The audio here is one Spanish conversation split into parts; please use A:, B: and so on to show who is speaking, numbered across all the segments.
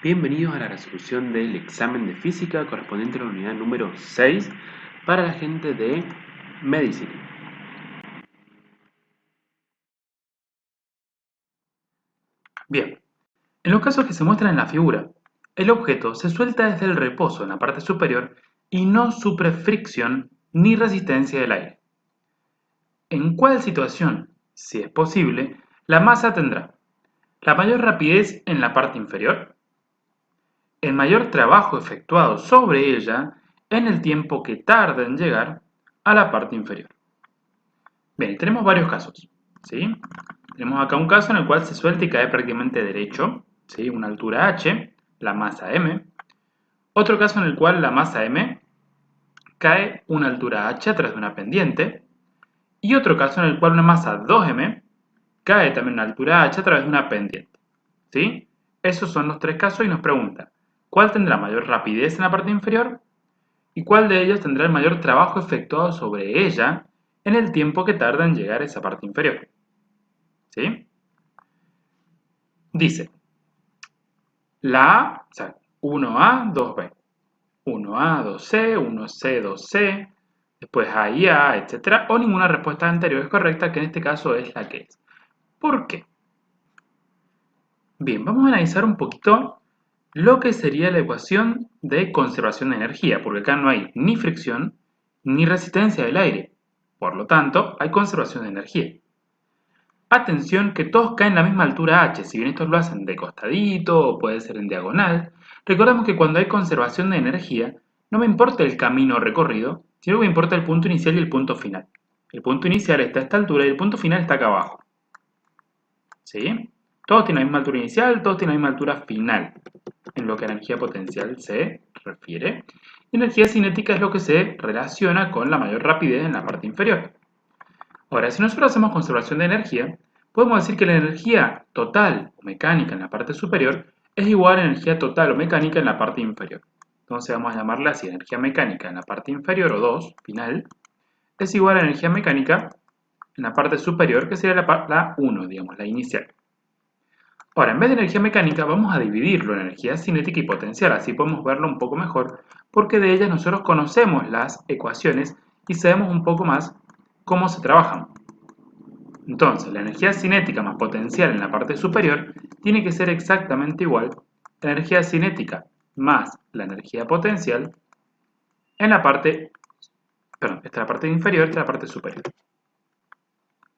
A: Bienvenidos a la resolución del examen de física correspondiente a la unidad número 6 para la gente de Medicina. Bien, en los casos que se muestran en la figura, el objeto se suelta desde el reposo en la parte superior y no sufre fricción ni resistencia del aire. ¿En cuál situación, si es posible, la masa tendrá la mayor rapidez en la parte inferior, el mayor trabajo efectuado sobre ella en el tiempo que tarda en llegar a la parte inferior? Bien, tenemos varios casos, ¿sí? Tenemos acá un caso en el cual se suelta y cae prácticamente derecho, ¿sí? Una altura h, la masa m. Otro caso en el cual la masa m cae una altura h a través de una pendiente. Y otro caso en el cual una masa 2m cae también una altura h a través de una pendiente, ¿sí? Esos son los tres casos y nos pregunta, ¿cuál tendrá mayor rapidez en la parte inferior? ¿Y cuál de ellos tendrá el mayor trabajo efectuado sobre ella en el tiempo que tarda en llegar a esa parte inferior? ¿Sí? Dice, la A, o sea, 1A, 2B, 1A, 2C, 1C, 2C, después A y A, etc. O ninguna respuesta anterior es correcta, que en este caso es la que es. ¿Por qué? Bien, vamos a analizar un poquito lo que sería la ecuación de conservación de energía, porque acá no hay ni fricción ni resistencia del aire. Por lo tanto, hay conservación de energía. Atención que todos caen a la misma altura h, si bien estos lo hacen de costadito o puede ser en diagonal. Recordamos que cuando hay conservación de energía, no me importa el camino recorrido, sino que me importa el punto inicial y el punto final. El punto inicial está a esta altura y el punto final está acá abajo. ¿Sí? Todos tienen la misma altura inicial, todos tienen la misma altura final, en lo que a energía potencial se refiere. Y energía cinética es lo que se relaciona con la mayor rapidez en la parte inferior. Ahora, si nosotros hacemos conservación de energía, podemos decir que la energía total o mecánica en la parte superior es igual a energía total o mecánica en la parte inferior. Entonces vamos a llamarla así, energía mecánica en la parte inferior o 2, final, es igual a energía mecánica en la parte superior, que sería la 1, digamos, la inicial. Ahora, en vez de energía mecánica, vamos a dividirlo en energía cinética y potencial, así podemos verlo un poco mejor, porque de ellas nosotros conocemos las ecuaciones y sabemos un poco más cómo se trabajan. Entonces, la energía cinética más potencial en la parte superior tiene que ser exactamente igual a la energía cinética más la energía potencial en la parte, perdón, esta es la parte inferior, esta es la parte superior.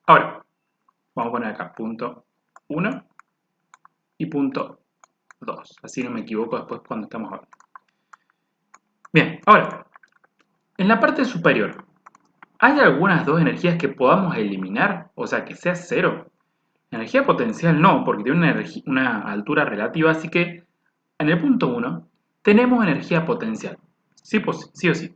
A: Ahora, vamos a poner acá punto 1 y punto 2, así no me equivoco después cuando estamos hablando. Bien, ahora, en la parte superior, ¿hay algunas dos energías que podamos eliminar? O sea, que sea cero. La energía potencial no, porque tiene una altura relativa, así que en el punto 1 tenemos energía potencial, sí, sí o sí.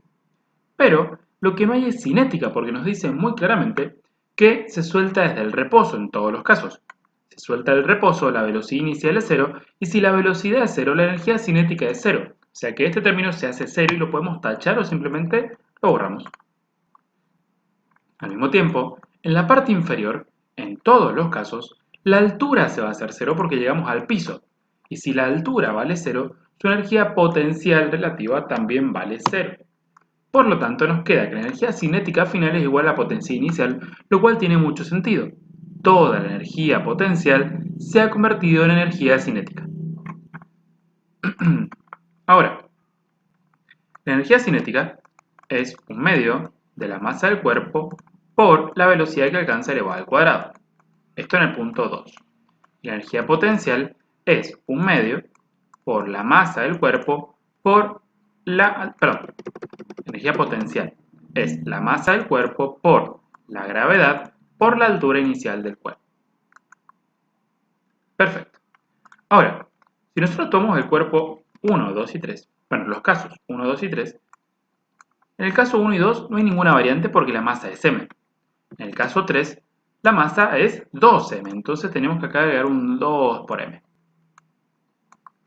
A: Pero lo que no hay es cinética, porque nos dice muy claramente que se suelta desde el reposo en todos los casos. Se suelta del reposo, la velocidad inicial es cero, y si la velocidad es cero, la energía cinética es cero. O sea que este término se hace cero y lo podemos tachar o simplemente lo borramos. Al mismo tiempo, en la parte inferior, en todos los casos, la altura se va a hacer cero porque llegamos al piso. Y si la altura vale cero, su energía potencial relativa también vale cero. Por lo tanto, nos queda que la energía cinética final es igual a la potencia inicial, lo cual tiene mucho sentido. Toda la energía potencial se ha convertido en energía cinética. Ahora, la energía cinética es un medio de la masa del cuerpo por la velocidad que alcanza elevado al cuadrado. Esto en el punto 2. La energía potencial es un medio por la masa del cuerpo por la... Perdón, energía potencial es la masa del cuerpo por la gravedad por la altura inicial del cuerpo. Perfecto. Ahora, si nosotros tomamos el cuerpo 1, 2 y 3, bueno, los casos 1, 2 y 3, en el caso 1 y 2 no hay ninguna variante porque la masa es m. En el caso 3, la masa es 2m, entonces tenemos que acá agregar un 2 por m.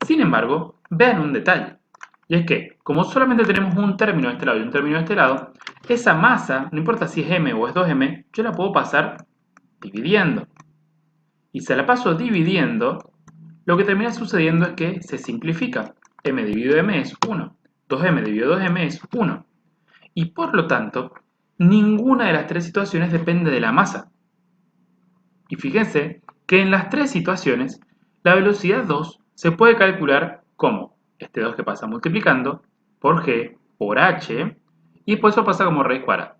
A: Sin embargo, vean un detalle, y es que, como solamente tenemos un término de este lado y un término de este lado, esa masa, no importa si es m o es 2m, yo la puedo pasar dividiendo. Y si la paso dividiendo, lo que termina sucediendo es que se simplifica. M dividido M es 1. 2M dividido 2M es 1. Y por lo tanto, ninguna de las tres situaciones depende de la masa. Y fíjense que en las tres situaciones, la velocidad 2 se puede calcular como este 2 que pasa multiplicando por G por H, y después eso pasa como raíz cuadrada.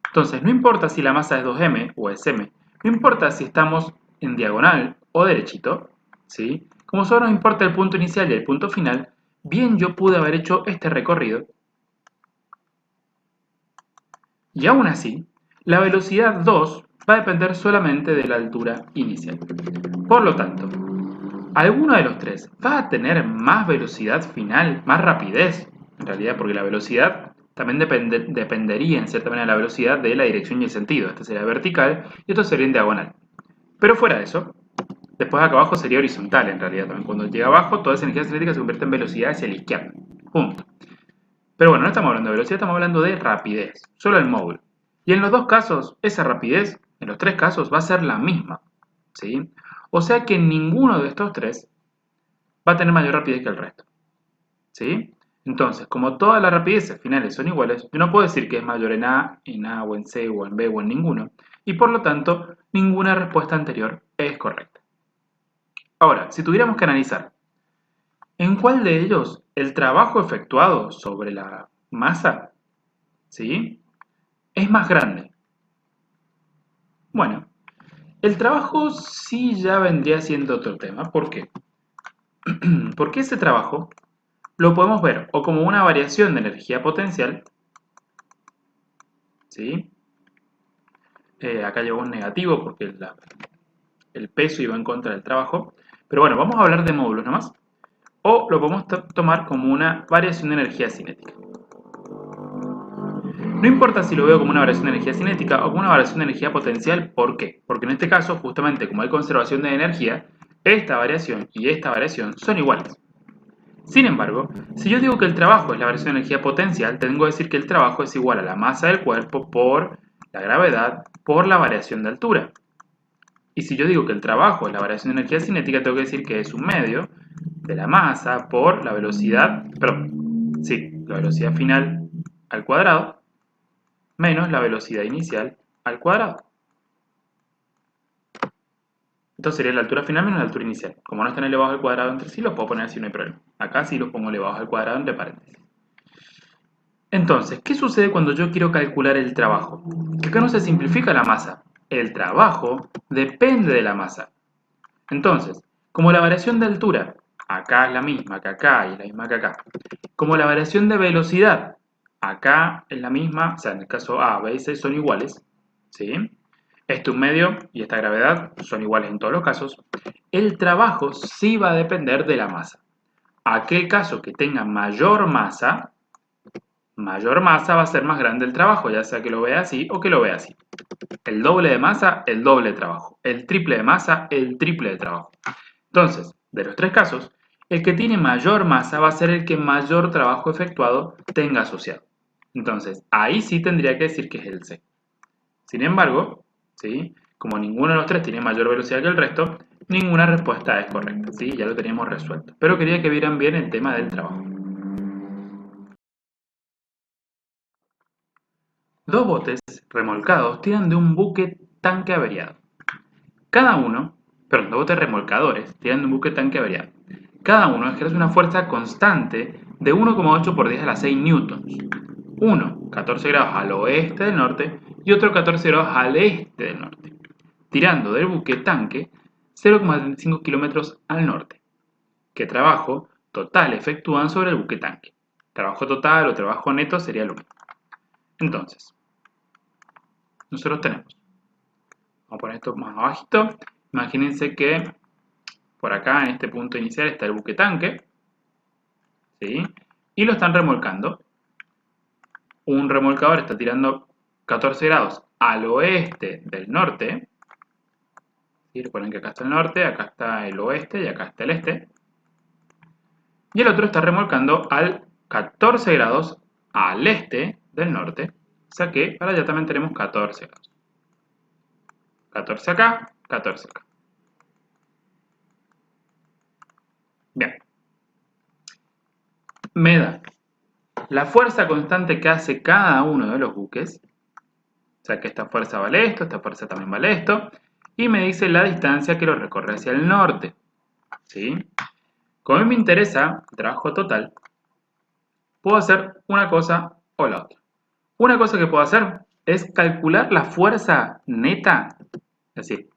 A: Entonces, no importa si la masa es 2M o es M, no importa si estamos en diagonal o derechito, ¿sí? Como solo nos importa el punto inicial y el punto final, bien yo pude haber hecho este recorrido. Y aún así, la velocidad 2 va a depender solamente de la altura inicial. Por lo tanto, alguno de los tres va a tener más velocidad final, más rapidez, en realidad, porque la velocidad también dependería en cierta manera de la velocidad de la dirección y el sentido. Esta sería vertical y esto sería en diagonal. Pero fuera de eso, después acá abajo sería horizontal en realidad también. Cuando llega abajo, toda esa energía cinética se convierte en velocidad hacia la izquierda. Punto. Pero bueno, no estamos hablando de velocidad, estamos hablando de rapidez, solo el módulo. Y en los dos casos, esa rapidez, en los tres casos, va a ser la misma, ¿sí? O sea que ninguno de estos tres va a tener mayor rapidez que el resto, ¿sí? Entonces, como todas las rapideces finales son iguales, yo no puedo decir que es mayor en A o en C o en B o en ninguno, y por lo tanto, ninguna respuesta anterior es correcta. Ahora, si tuviéramos que analizar, ¿en cuál de ellos el trabajo efectuado sobre la masa, ¿sí?, es más grande? Bueno, el trabajo sí ya vendría siendo otro tema. ¿Por qué? Porque ese trabajo lo podemos ver o como una variación de energía potencial, ¿sí? Acá llevo un negativo porque el peso iba en contra del trabajo. Pero bueno, vamos a hablar de módulos nomás. O lo podemos tomar como una variación de energía cinética. No importa si lo veo como una variación de energía cinética o como una variación de energía potencial, ¿por qué? Porque en este caso, justamente como hay conservación de energía, esta variación y esta variación son iguales. Sin embargo, si yo digo que el trabajo es la variación de energía potencial, tengo que decir que el trabajo es igual a la masa del cuerpo por la gravedad por la variación de altura. Y si yo digo que el trabajo es la variación de energía cinética, tengo que decir que es un medio de la masa por la velocidad, la velocidad final al cuadrado menos la velocidad inicial al cuadrado. Entonces sería la altura final menos la altura inicial. Como no están elevados al cuadrado entre sí, los puedo poner así, no hay problema. Acá sí los pongo elevados al cuadrado entre paréntesis. Entonces, ¿qué sucede cuando yo quiero calcular el trabajo? Que acá no se simplifica la masa. El trabajo depende de la masa. Entonces, como la variación de altura, acá es la misma que acá y es la misma que acá. Como la variación de velocidad, acá es la misma, o sea, en el caso A, B y C son iguales, ¿sí? Este un medio y esta gravedad son iguales en todos los casos. El trabajo sí va a depender de la masa. Aquel caso que tenga mayor masa va a ser más grande el trabajo, ya sea que lo vea así o que lo vea así. El doble de masa, el doble de trabajo. El triple de masa, el triple de trabajo. Entonces, de los tres casos, el que tiene mayor masa va a ser el que mayor trabajo efectuado tenga asociado. Entonces, ahí sí tendría que decir que es el C. Sin embargo, ¿sí?, como ninguno de los tres tiene mayor velocidad que el resto, ninguna respuesta es correcta, ¿sí? Ya lo teníamos resuelto. Pero quería que vieran bien el tema del trabajo. Dos botes remolcados tiran de un buque tanque averiado. Dos botes remolcadores tiran de un buque tanque averiado. Cada uno ejerce una fuerza constante de 1,8 por 10 a la 6 newtons. Uno 14 grados al oeste del norte y otro 14 grados al este del norte, tirando del buque tanque 0,35 kilómetros al norte. ¿Qué trabajo total efectúan sobre el buque tanque? Trabajo total o trabajo neto sería lo mismo. Entonces, nosotros tenemos, vamos a poner esto más abajito, imagínense que por acá en este punto inicial está el buque tanque, ¿sí?, y lo están remolcando. Un remolcador está tirando 14 grados al oeste del norte, ¿sí? Recuerden que acá está el norte, acá está el oeste y acá está el este. Y el otro está remolcando al 14 grados al este del norte, o sea que para allá también tenemos 14 grados. 14 acá, 14 acá. Bien. Me da la fuerza constante que hace cada uno de los buques. O sea que esta fuerza vale esto, esta fuerza también vale esto. Y me dice la distancia que lo recorre hacia el norte. ¿Sí? Como a mí me interesa el trabajo total, puedo hacer una cosa o la otra. Una cosa que puedo hacer es calcular la fuerza neta. Es decir,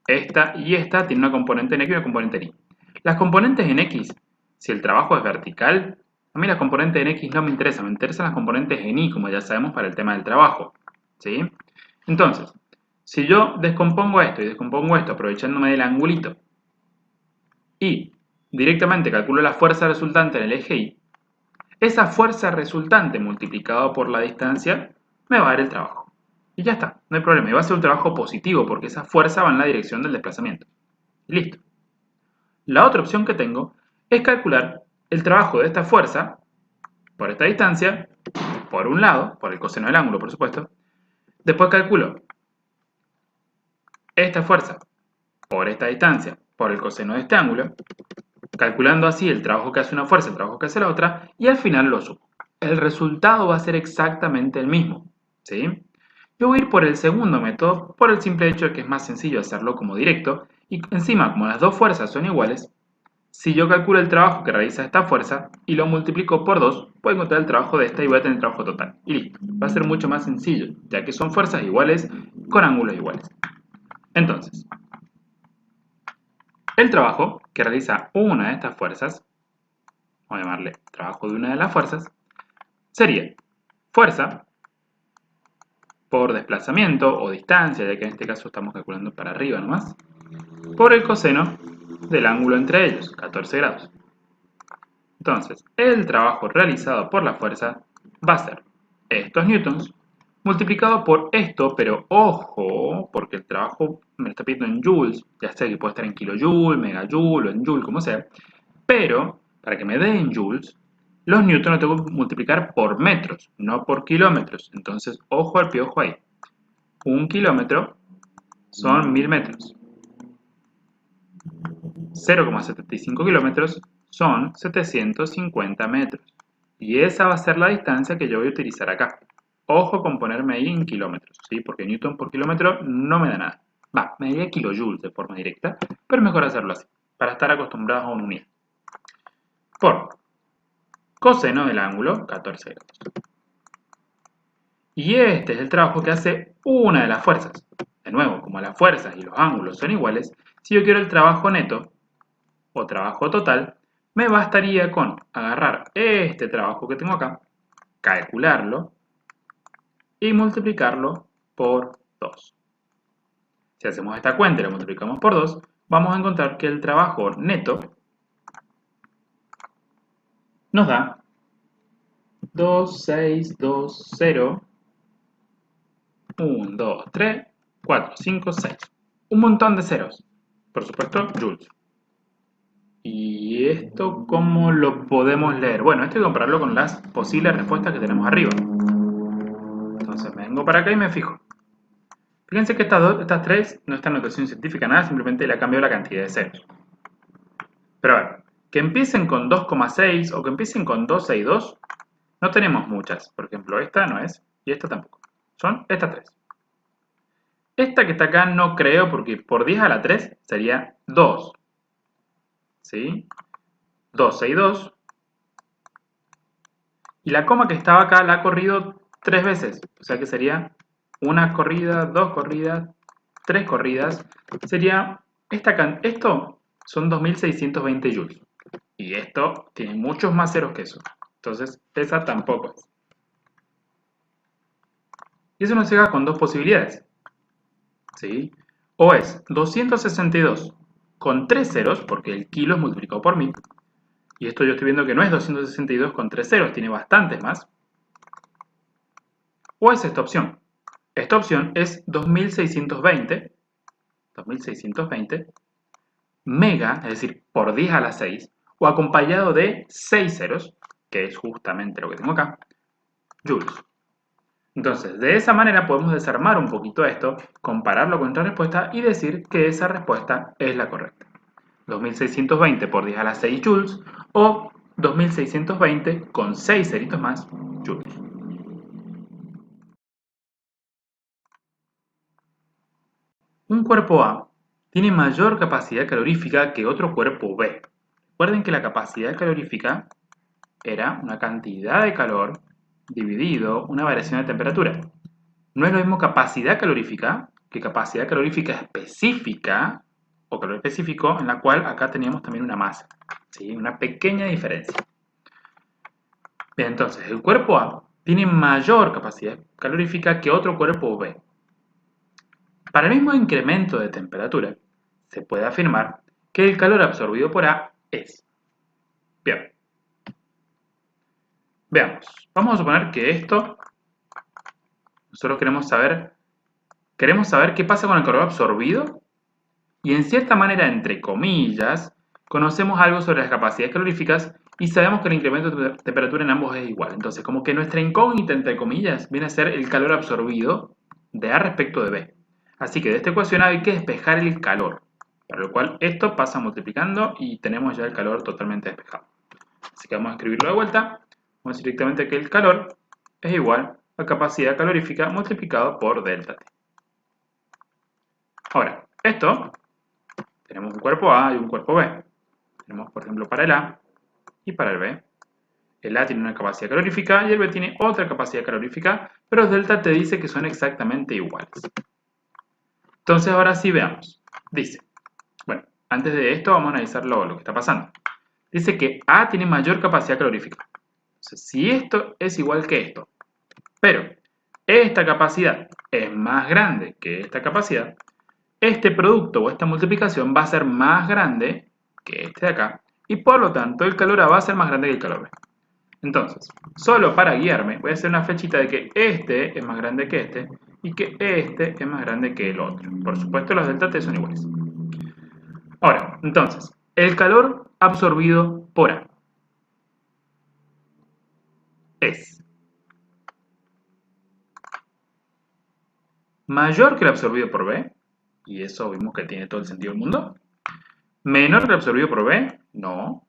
A: esta y esta tienen una componente en X y una componente en Y. Las componentes en X, si el trabajo es vertical, a mí las componentes en X no me interesan, me interesan las componentes en Y, como ya sabemos para el tema del trabajo. ¿Sí? Entonces, si yo descompongo esto y descompongo esto aprovechándome del angulito y directamente calculo la fuerza resultante en el eje Y, esa fuerza resultante multiplicada por la distancia me va a dar el trabajo. Y ya está, no hay problema. Y va a ser un trabajo positivo porque esa fuerza va en la dirección del desplazamiento. Listo. La otra opción que tengo es calcular el trabajo de esta fuerza por esta distancia, por un lado, por el coseno del ángulo, por supuesto. Después calculo esta fuerza por esta distancia, por el coseno de este ángulo, calculando así el trabajo que hace una fuerza, el trabajo que hace la otra, y al final lo sumo. El resultado va a ser exactamente el mismo, ¿sí? Yo voy a ir por el segundo método por el simple hecho de que es más sencillo hacerlo como directo, y encima, como las dos fuerzas son iguales, si yo calculo el trabajo que realiza esta fuerza y lo multiplico por 2, puedo encontrar el trabajo de esta y voy a tener el trabajo total. Y listo, va a ser mucho más sencillo, ya que son fuerzas iguales con ángulos iguales. Entonces, el trabajo que realiza una de estas fuerzas, vamos a llamarle trabajo de una de las fuerzas, sería fuerza por desplazamiento o distancia, ya que en este caso estamos calculando para arriba nomás, por el coseno del ángulo entre ellos, 14 grados. Entonces, el trabajo realizado por la fuerza va a ser estos newtons multiplicado por esto, pero ojo, porque el trabajo me lo está pidiendo en joules, ya sé que puede estar en kilojoule, megajoule o en joule, como sea, pero para que me dé en joules, los newtons los tengo que multiplicar por metros, no por kilómetros. Entonces, ojo al piojo ahí. 1 kilómetro son 1000 metros. 0,75 kilómetros son 750 metros. Y esa va a ser la distancia que yo voy a utilizar acá. Ojo con ponerme ahí en kilómetros, ¿sí? Porque newton por kilómetro no me da nada. Va, me daría kilojoules de forma directa, pero es mejor hacerlo así, para estar acostumbrados a una unidad. Por coseno del ángulo, 14 grados. Y este es el trabajo que hace una de las fuerzas. De nuevo, como las fuerzas y los ángulos son iguales, si yo quiero el trabajo neto, o trabajo total, me bastaría con agarrar este trabajo que tengo acá, calcularlo y multiplicarlo por 2. Si hacemos esta cuenta y la multiplicamos por 2, vamos a encontrar que el trabajo neto nos da 2620, 1, 2, 3, 4, 5, 6. Un montón de ceros. Por supuesto, joules. ¿Y esto cómo lo podemos leer? Bueno, esto hay que compararlo con las posibles respuestas que tenemos arriba. Entonces me vengo para acá y me fijo. Fíjense que estas tres no están en notación científica, nada, simplemente le ha cambiado la cantidad de ceros. Pero a ver, que empiecen con 2,6 o que empiecen con 262, no tenemos muchas. Por ejemplo, esta no es y esta tampoco. Son estas tres. Esta que está acá no creo porque por 10 a la 3 sería 2. ¿Sí? 262. Y la coma que estaba acá la ha corrido 3 veces. O sea que sería una corrida, 2 corridas, 3 corridas. Sería, esto son 2620 joules. Y esto tiene muchos más ceros que eso. Entonces, esa tampoco es. Y eso nos llega con dos posibilidades. ¿Sí? O es 262 con 3 ceros, porque el kilo es multiplicado por 1000. Y esto yo estoy viendo que no es 262 con 3 ceros, tiene bastantes más. O es esta opción. Esta opción es 2620 mega, es decir, por 10 a la 6, o acompañado de 6 ceros, que es justamente lo que tengo acá, joules. Entonces, de esa manera podemos desarmar un poquito esto, compararlo con otra respuesta y decir que esa respuesta es la correcta. 2620 por 10 a la 6 joules o 2620 con 6 ceritos más joules. Un cuerpo A tiene mayor capacidad calorífica que otro cuerpo B. Recuerden que la capacidad calorífica era una cantidad de calor dividido una variación de temperatura. No es lo mismo capacidad calorífica que capacidad calorífica específica o calor específico, en la cual acá teníamos también una masa. ¿Sí? Una pequeña diferencia. Bien, entonces el cuerpo A tiene mayor capacidad calorífica que otro cuerpo B. Para el mismo incremento de temperatura, se puede afirmar que el calor absorbido por A es. Bien. Veamos. Vamos a suponer que esto, nosotros queremos saber qué pasa con el calor absorbido y en cierta manera, entre comillas, conocemos algo sobre las capacidades caloríficas y sabemos que el incremento de temperatura en ambos es igual. Entonces, como que nuestra incógnita, entre comillas, viene a ser el calor absorbido de A respecto de B. Así que de esta ecuación hay que despejar el calor, para lo cual esto pasa multiplicando y tenemos ya el calor totalmente despejado. Así que vamos a escribirlo de vuelta. Vamos a decir directamente que el calor es igual a capacidad calorífica multiplicado por delta T. Ahora, esto, tenemos un cuerpo A y un cuerpo B. Tenemos, por ejemplo, para el A y para el B. El A tiene una capacidad calorífica y el B tiene otra capacidad calorífica, pero delta T dice que son exactamente iguales. Entonces, ahora sí veamos. Dice, bueno, antes de esto vamos a analizar lo que está pasando. Dice que A tiene mayor capacidad calorífica. Entonces, si esto es igual que esto, pero esta capacidad es más grande que esta capacidad, este producto o esta multiplicación va a ser más grande que este de acá y por lo tanto el calor A va a ser más grande que el calor B. Entonces, solo para guiarme voy a hacer una flechita de que este es más grande que este y que este es más grande que el otro. Por supuesto los delta T son iguales. Ahora, entonces, el calor absorbido por A es mayor que el absorbido por B, y eso vimos que tiene todo el sentido del mundo. Menor que el absorbido por B, no.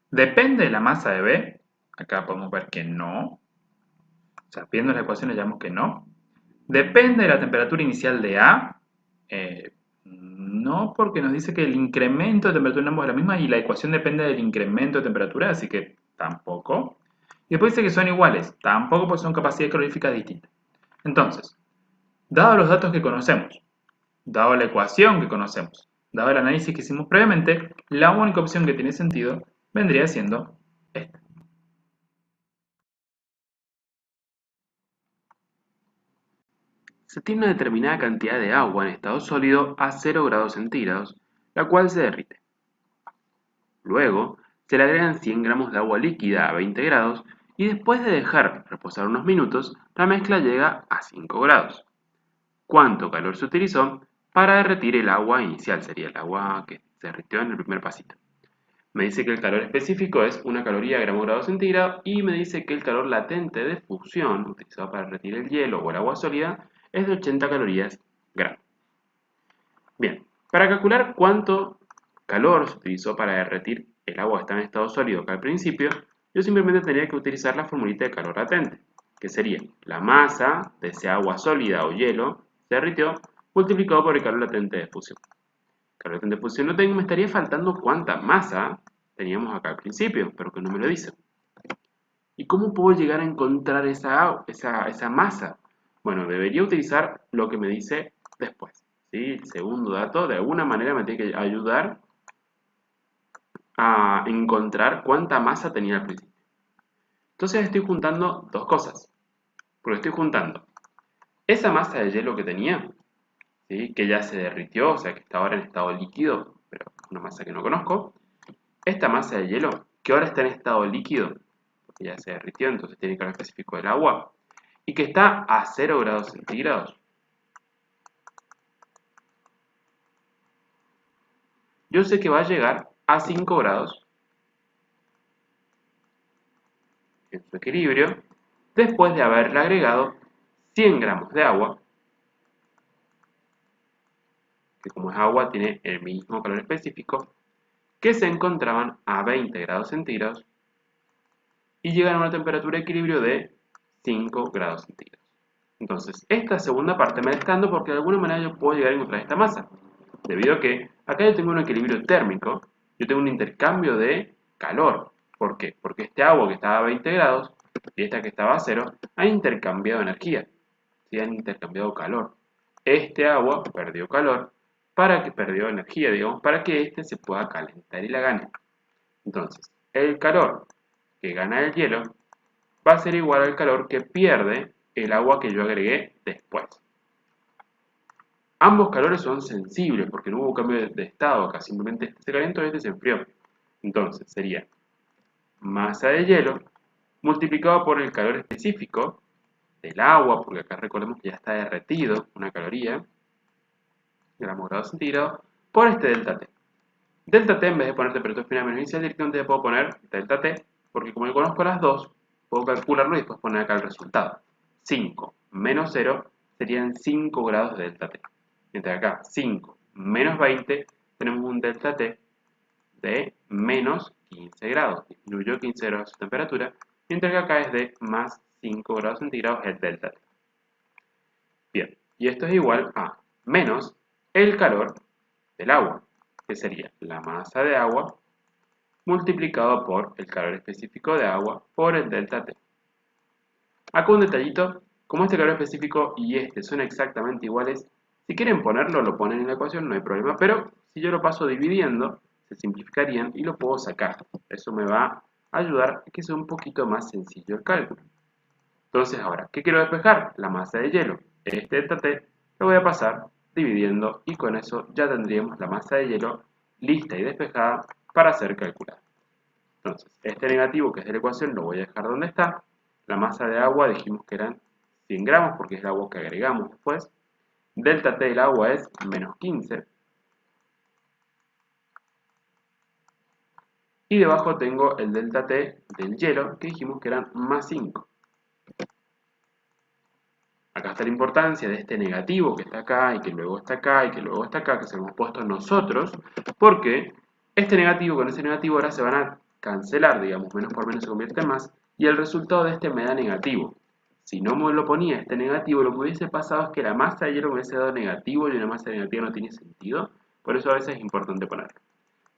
A: Depende de la masa de B, acá podemos ver que no. O sea, viendo las ecuaciones ya vemos que no. Depende de la temperatura inicial de A, no, porque nos dice que el incremento de temperatura en ambos es la misma y la ecuación depende del incremento de temperatura, así que tampoco. Y después dice que son iguales, tampoco porque son capacidades caloríficas distintas. Entonces, dado los datos que conocemos, dado la ecuación que conocemos, dado el análisis que hicimos previamente, la única opción que tiene sentido vendría siendo esta. Se tiene una determinada cantidad de agua en estado sólido a 0 grados centígrados, la cual se derrite. Luego, se le agregan 100 gramos de agua líquida a 20 grados y después de dejar reposar unos minutos, la mezcla llega a 5 grados. ¿Cuánto calor se utilizó para derretir el agua inicial? Sería el agua que se derritió en el primer pasito. Me dice que el calor específico es 1 caloría a gramo grado centígrado y me dice que el calor latente de fusión utilizado para derretir el hielo o el agua sólida es de 80 calorías gramo. Bien, para calcular cuánto calor se utilizó para derretir el agua que está en estado sólido acá al principio, yo simplemente tendría que utilizar la formulita de calor latente, que sería la masa de ese agua sólida o hielo se derritió multiplicado por el calor latente de fusión. Calor latente de fusión no tengo, me estaría faltando cuánta masa teníamos acá al principio, pero que no me lo dice. ¿Y cómo puedo llegar a encontrar esa masa? Bueno, debería utilizar lo que me dice después. ¿Sí? El segundo dato, de alguna manera me tiene que ayudar a encontrar cuánta masa tenía al principio. Entonces estoy juntando dos cosas. Porque estoy juntando esa masa de hielo que tenía, ¿sí? Que ya se derritió, o sea que está ahora en estado líquido, pero es una masa que no conozco. Esta masa de hielo, que ahora está en estado líquido, porque ya se derritió, entonces tiene calor específico del agua, y que está a 0 grados centígrados. Yo sé que va a llegar a 5 grados en su equilibrio después de haberle agregado 100 gramos de agua, que como es agua tiene el mismo calor específico,
B: que se encontraban a 20 grados centígrados y llegan a una temperatura de equilibrio de 5 grados centígrados. Entonces, esta segunda parte me la está dando porque de alguna manera yo puedo llegar a encontrar esta masa. Debido a que acá yo tengo un equilibrio térmico, yo tengo un intercambio de calor. ¿Por qué? Porque este agua que estaba a 20 grados y esta que estaba a 0 han intercambiado energía, ¿sí? Han intercambiado calor. Este agua perdió calor para que perdió energía, digamos, para que este se pueda calentar y la gane. Entonces, el calor que gana el hielo va a ser igual al calor que pierde el agua que yo agregué después. Ambos calores son sensibles porque no hubo cambio de estado acá, simplemente este se calentó y este se enfrió. Entonces sería masa de hielo multiplicado por el calor específico del agua, porque acá recordemos que ya está derretido una caloría, gramos grados centígrados, por este delta T. Delta T, en vez de poner temperatura final menos inicial, directamente puedo poner delta T, porque como yo conozco las dos, puedo calcularlo y después poner acá el resultado. 5 menos 0 serían 5 grados de delta T. Mientras acá 5 menos 20 tenemos un delta T de menos 15 grados. Disminuyó 15 grados su temperatura, mientras que acá es de más 5 grados centígrados el delta T. Bien, y esto es igual a menos el calor del agua, que sería la masa de agua multiplicado por el calor específico de agua por el delta T. Acá un detallito, como este calor específico y este son exactamente iguales, si quieren ponerlo, lo ponen en la ecuación, no hay problema, pero si yo lo paso dividiendo, se simplificarían y lo puedo sacar. Eso me va a ayudar a que sea un poquito más sencillo el cálculo. Entonces ahora, ¿qué quiero despejar? La masa de hielo. Este delta T lo voy a pasar dividiendo y con eso ya tendríamos la masa de hielo lista y despejada para ser calculada. Entonces, este negativo que es de la ecuación lo voy a dejar donde está. La masa de agua dijimos que eran 100 gramos porque es el agua que agregamos después. Delta T del agua es menos 15. Y debajo tengo el delta T del hielo que dijimos que eran más 5. Acá está la importancia de este negativo que está acá y que luego está acá y que luego está acá, que se lo hemos puesto nosotros, porque este negativo con ese negativo ahora se van a cancelar, digamos, menos por menos se convierte en más, y el resultado de este me da negativo. Si no me lo ponía este negativo, lo que hubiese pasado es que la masa de hielo me hubiese dado negativo y una masa negativa no tiene sentido, por eso a veces es importante ponerlo.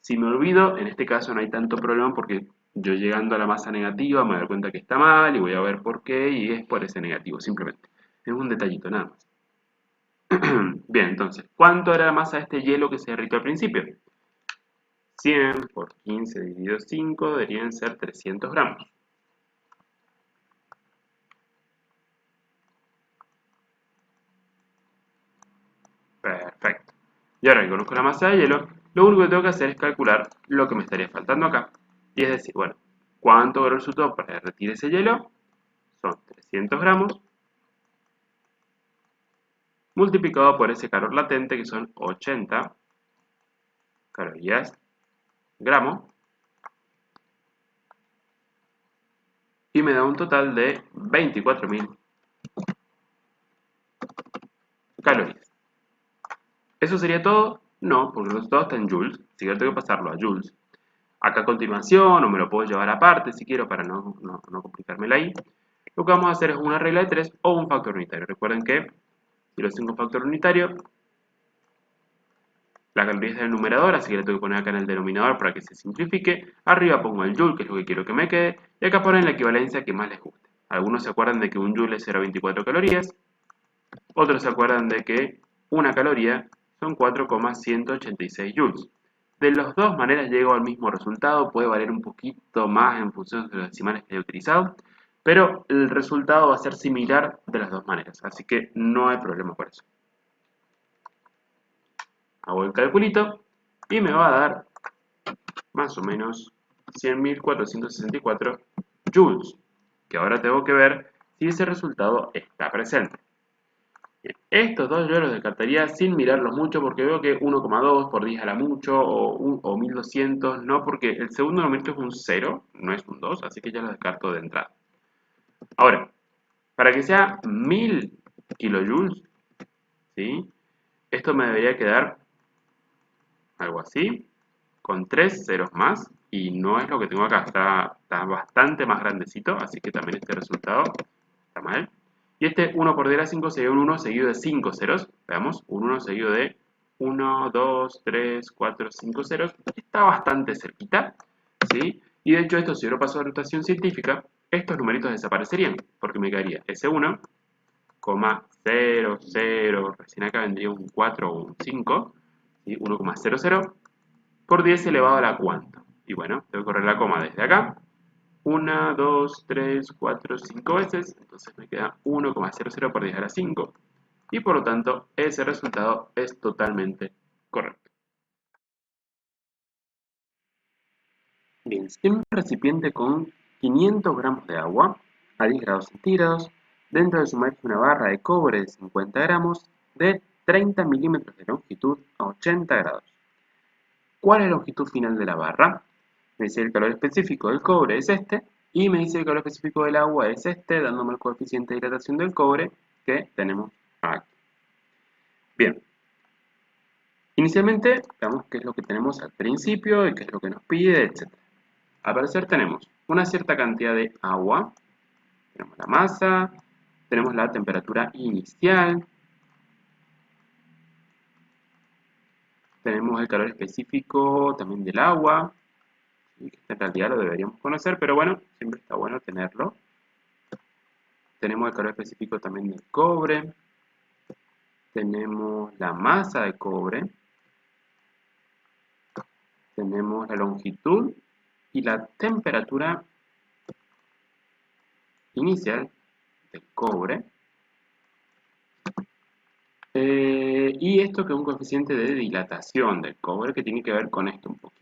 B: Si me olvido, en este caso no hay tanto problema porque yo llegando a la masa negativa me doy cuenta que está mal y voy a ver por qué y es por ese negativo, simplemente. Es un detallito nada más. Bien, entonces, ¿cuánto era la masa de este hielo que se derritió al principio? 100 por 15 dividido 5 deberían ser 300 gramos. Perfecto. Y ahora que conozco la masa de hielo, lo único que tengo que hacer es calcular lo que me estaría faltando acá. Y es decir, bueno, ¿cuánto resultó para derretir ese hielo? Son 300 gramos multiplicado por ese calor latente que son 80 calorías gramo y me da un total de 24.000 calorías. ¿Eso sería todo? No, porque el resultado está en joules, así que tengo que pasarlo a joules. Acá a continuación, o me lo puedo llevar aparte si quiero para no complicármela ahí. Lo que vamos a hacer es una regla de 3 o un factor unitario. Recuerden que si lo tengo un factor unitario, la caloría es del numerador, así que le tengo que poner acá en el denominador para que se simplifique. Arriba pongo el joule, que es lo que quiero que me quede, y acá ponen la equivalencia que más les guste. Algunos se acuerdan de que un joule es 0,24 calorías, otros se acuerdan de que una caloría son 4,186 joules. De las dos maneras llego al mismo resultado, puede variar un poquito más en función de los decimales que haya utilizado, pero el resultado va a ser similar de las dos maneras, así que no hay problema por eso. Hago el calculito y me va a dar más o menos 100.464 joules, que ahora tengo que ver si ese resultado está presente. Bien, estos dos yo los descartaría sin mirarlos mucho porque veo que 1,2 por 10 a la mucho o 1200, no, porque el segundo numerito es un 0, no es un 2, así que ya los descarto de entrada. Ahora, para que sea 1000 kilojoules, ¿sí? Esto me debería quedar algo así. con 3 ceros más, y no es lo que tengo acá, está bastante más grandecito, así que también este resultado está mal. Y este 1 por 10 a la 5 sería un 1 seguido de 5 ceros, veamos, un 1 seguido de 1, 2, 3, 4, 5 ceros, está bastante cerquita, ¿sí? Y de hecho esto, si yo lo paso a notación científica, estos numeritos desaparecerían, porque me quedaría ese 1, 0, 0, recién acá vendría un 4 o un 5, ¿sí? 1,00 por 10 elevado a la cuánta. Y bueno, tengo que correr la coma desde acá. 1, 2, 3, 4, 5 veces. Entonces me queda 1,00 por 10 a la 5. Y por lo tanto, ese resultado es totalmente correcto. Bien, si en un recipiente con 500 gramos de agua a 10 grados centígrados, dentro de sumerge una barra de cobre de 50 gramos de 30 milímetros de longitud a 80 grados. ¿Cuál es la longitud final de la barra? Me dice el calor específico del cobre es este, y me dice el calor específico del agua es este, dándome el coeficiente de hidratación del cobre que tenemos aquí. Bien, inicialmente veamos qué es lo que tenemos al principio y qué es lo que nos pide, etc. Al parecer tenemos una cierta cantidad de agua, tenemos la masa, tenemos la temperatura inicial, tenemos el calor específico también del agua, que en realidad lo deberíamos conocer, pero bueno, siempre está bueno tenerlo. Tenemos el calor específico también del cobre, tenemos la masa de cobre, tenemos la longitud y la temperatura inicial del cobre. Y esto que es un coeficiente de dilatación del cobre que tiene que ver con esto un poquito.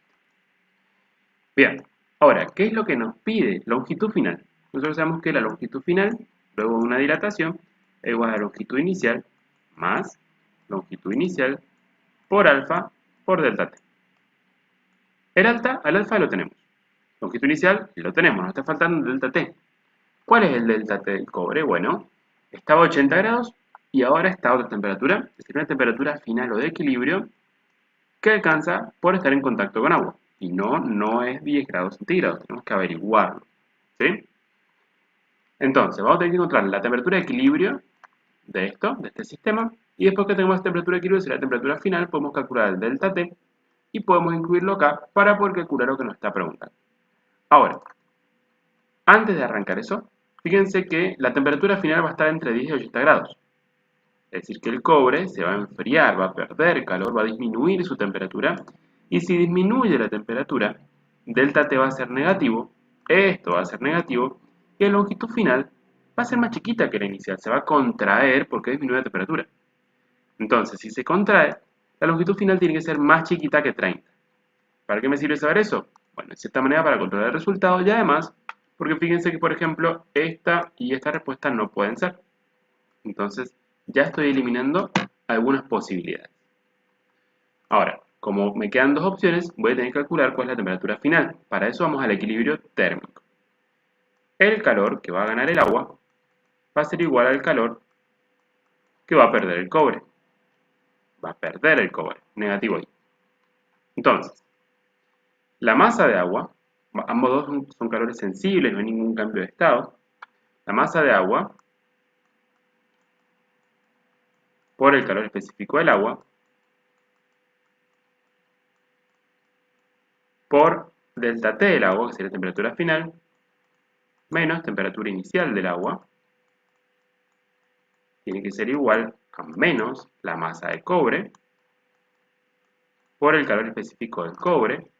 B: Bien, ahora, ¿qué es lo que nos pide? Longitud final. Nosotros sabemos que la longitud final, luego de una dilatación, es igual a la longitud inicial más longitud inicial por alfa por delta t. Al alfa lo tenemos. Longitud inicial lo tenemos, nos está faltando el delta t. ¿Cuál es el delta t del cobre? Bueno, estaba a 80 grados y ahora está a otra temperatura, es decir, una temperatura final o de equilibrio que alcanza por estar en contacto con agua. Y no es 10 grados centígrados, tenemos que averiguarlo. ¿Sí? Entonces, vamos a tener que encontrar la temperatura de equilibrio de este sistema, y después que tengamos la temperatura de equilibrio, si la temperatura final, podemos calcular el delta T y podemos incluirlo acá para poder calcular lo que nos está preguntando. Ahora, antes de arrancar eso, fíjense que la temperatura final va a estar entre 10 y 80 grados. Es decir, que el cobre se va a enfriar, va a perder calor, va a disminuir su temperatura, y si disminuye la temperatura, delta T va a ser negativo, esto va a ser negativo, y la longitud final va a ser más chiquita que la inicial, se va a contraer porque disminuye la temperatura. Entonces, si se contrae, la longitud final tiene que ser más chiquita que 30. ¿Para qué me sirve saber eso? Bueno, de cierta manera para controlar el resultado, y además, porque fíjense que, por ejemplo, esta y esta respuesta no pueden ser. Entonces, ya estoy eliminando algunas posibilidades. Ahora, como me quedan dos opciones, voy a tener que calcular cuál es la temperatura final. Para eso vamos al equilibrio térmico. El calor que va a ganar el agua va a ser igual al calor que va a perder el cobre. Va a perder el cobre, negativo ahí. Entonces, la masa de agua, ambos dos son calores sensibles, no hay ningún cambio de estado. La masa de agua por el calor específico del agua por delta T del agua, que sería la temperatura final, menos temperatura inicial del agua, tiene que ser igual a menos la masa de cobre por el calor específico del cobre,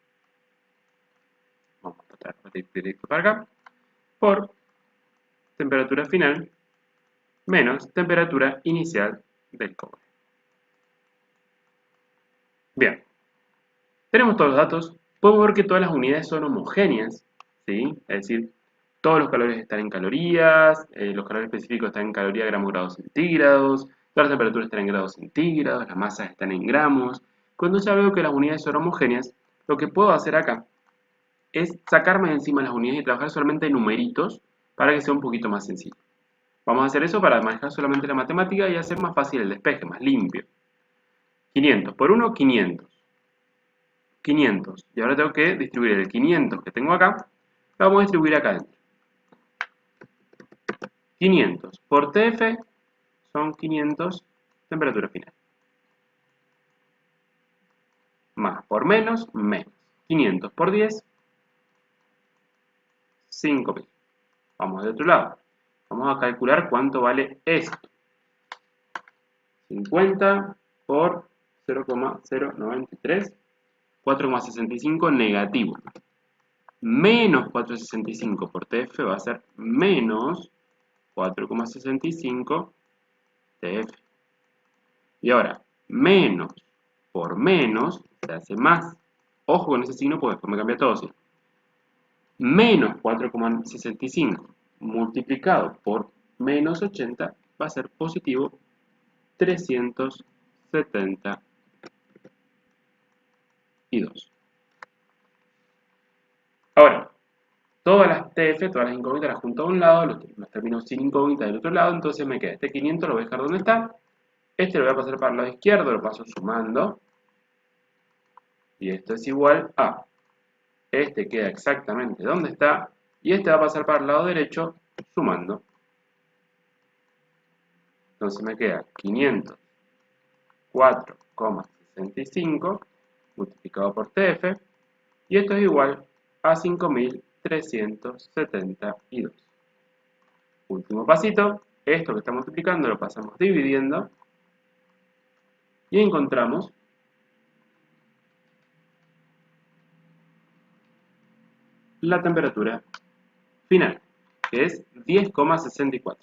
B: vamos a tratar de directo para acá, por temperatura final menos temperatura inicial del cobre. Bien, tenemos todos los datos, podemos ver que todas las unidades son homogéneas, ¿sí? Es decir, todos los calores están en calorías, los calores específicos están en calorías, gramos, grados centígrados, todas las temperaturas están en grados centígrados, las masas están en gramos. Cuando ya veo que las unidades son homogéneas, lo que puedo hacer acá es sacarme de encima las unidades y trabajar solamente en numeritos para que sea un poquito más sencillo. Vamos a hacer eso para manejar solamente la matemática y hacer más fácil el despeje, más limpio. 500 por 1, 500. 500. Y ahora tengo que distribuir el 500 que tengo acá, lo vamos a distribuir acá adentro. 500 por TF son 500 temperatura final. Más por menos, menos. 500 por 10, 5000. Vamos del otro lado. Vamos a calcular cuánto vale esto. 50 por 0,093, 4,65 negativo. Menos 4,65 por TF va a ser menos 4,65 TF. Y ahora, menos por menos se hace más. Ojo con ese signo porque después me cambia todo. ¿Sí? Menos 4,65 multiplicado por menos 80 va a ser positivo 372. Ahora, todas las TF, todas las incógnitas las junto a un lado, los termino sin incógnitas del otro lado, entonces me queda este 500, lo voy a dejar donde está. Este lo voy a pasar para el lado izquierdo, lo paso sumando. Y esto es igual a, este queda exactamente donde está, y este va a pasar para el lado derecho sumando. Entonces me queda 504,65 multiplicado por TF, y esto es igual a 5372. Último pasito, esto que está multiplicando lo pasamos dividiendo, y encontramos la temperatura final, que es 10,64.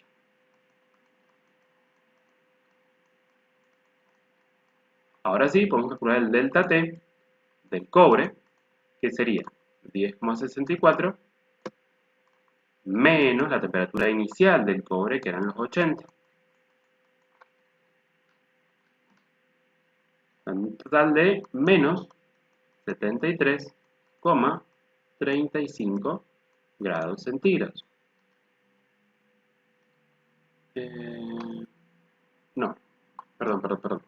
B: Ahora sí, podemos calcular el delta T del cobre, que sería 10,64 menos la temperatura inicial del cobre, que eran los 80. Un total de menos 73,35 grados centígrados. No, perdón.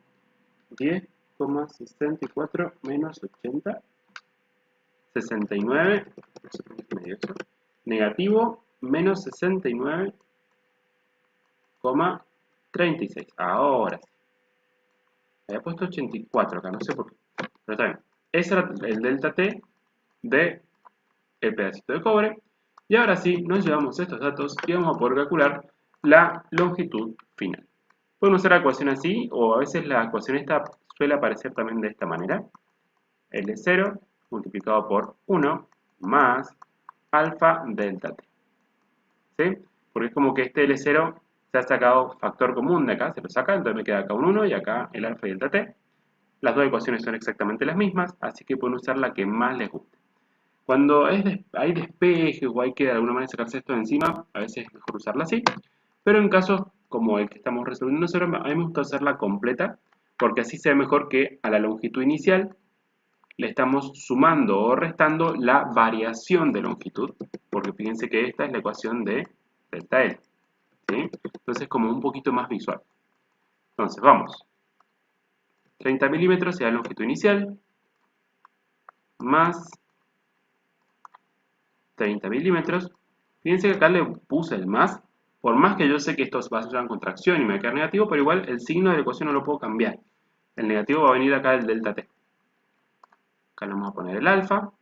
B: 10,64 menos 80, 69, negativo, menos 69,36. Ahora sí. Había puesto 84 acá, no sé por qué. Pero está bien. Ese era el delta T del pedacito de cobre. Y ahora sí, nos llevamos estos datos y vamos a poder calcular la longitud final. Podemos hacer la ecuación así, o a veces la ecuación esta suele aparecer también de esta manera. L0 multiplicado por 1 más alfa delta T. ¿Sí? Porque es como que este L0 se ha sacado factor común de acá, se lo saca, entonces me queda acá un 1 y acá el alfa y delta T. Las dos ecuaciones son exactamente las mismas, así que pueden usar la que más les guste. Cuando hay despejes o hay que de alguna manera sacarse esto de encima, a veces es mejor usarla así. Pero en casos como el que estamos resolviendo nosotros, a mí me gusta hacerla completa, porque así se ve mejor que a la longitud inicial le estamos sumando o restando la variación de longitud, porque fíjense que esta es la ecuación de delta L. ¿Sí? Entonces como un poquito más visual. Entonces vamos. 30 milímetros será la longitud inicial, más 30 milímetros. Fíjense que acá le puse el más, por más que yo sé que esto va a ser una contracción y me va a quedar negativo, pero igual el signo de la ecuación no lo puedo cambiar. El negativo va a venir acá del delta T. Acá le vamos a poner el alfa,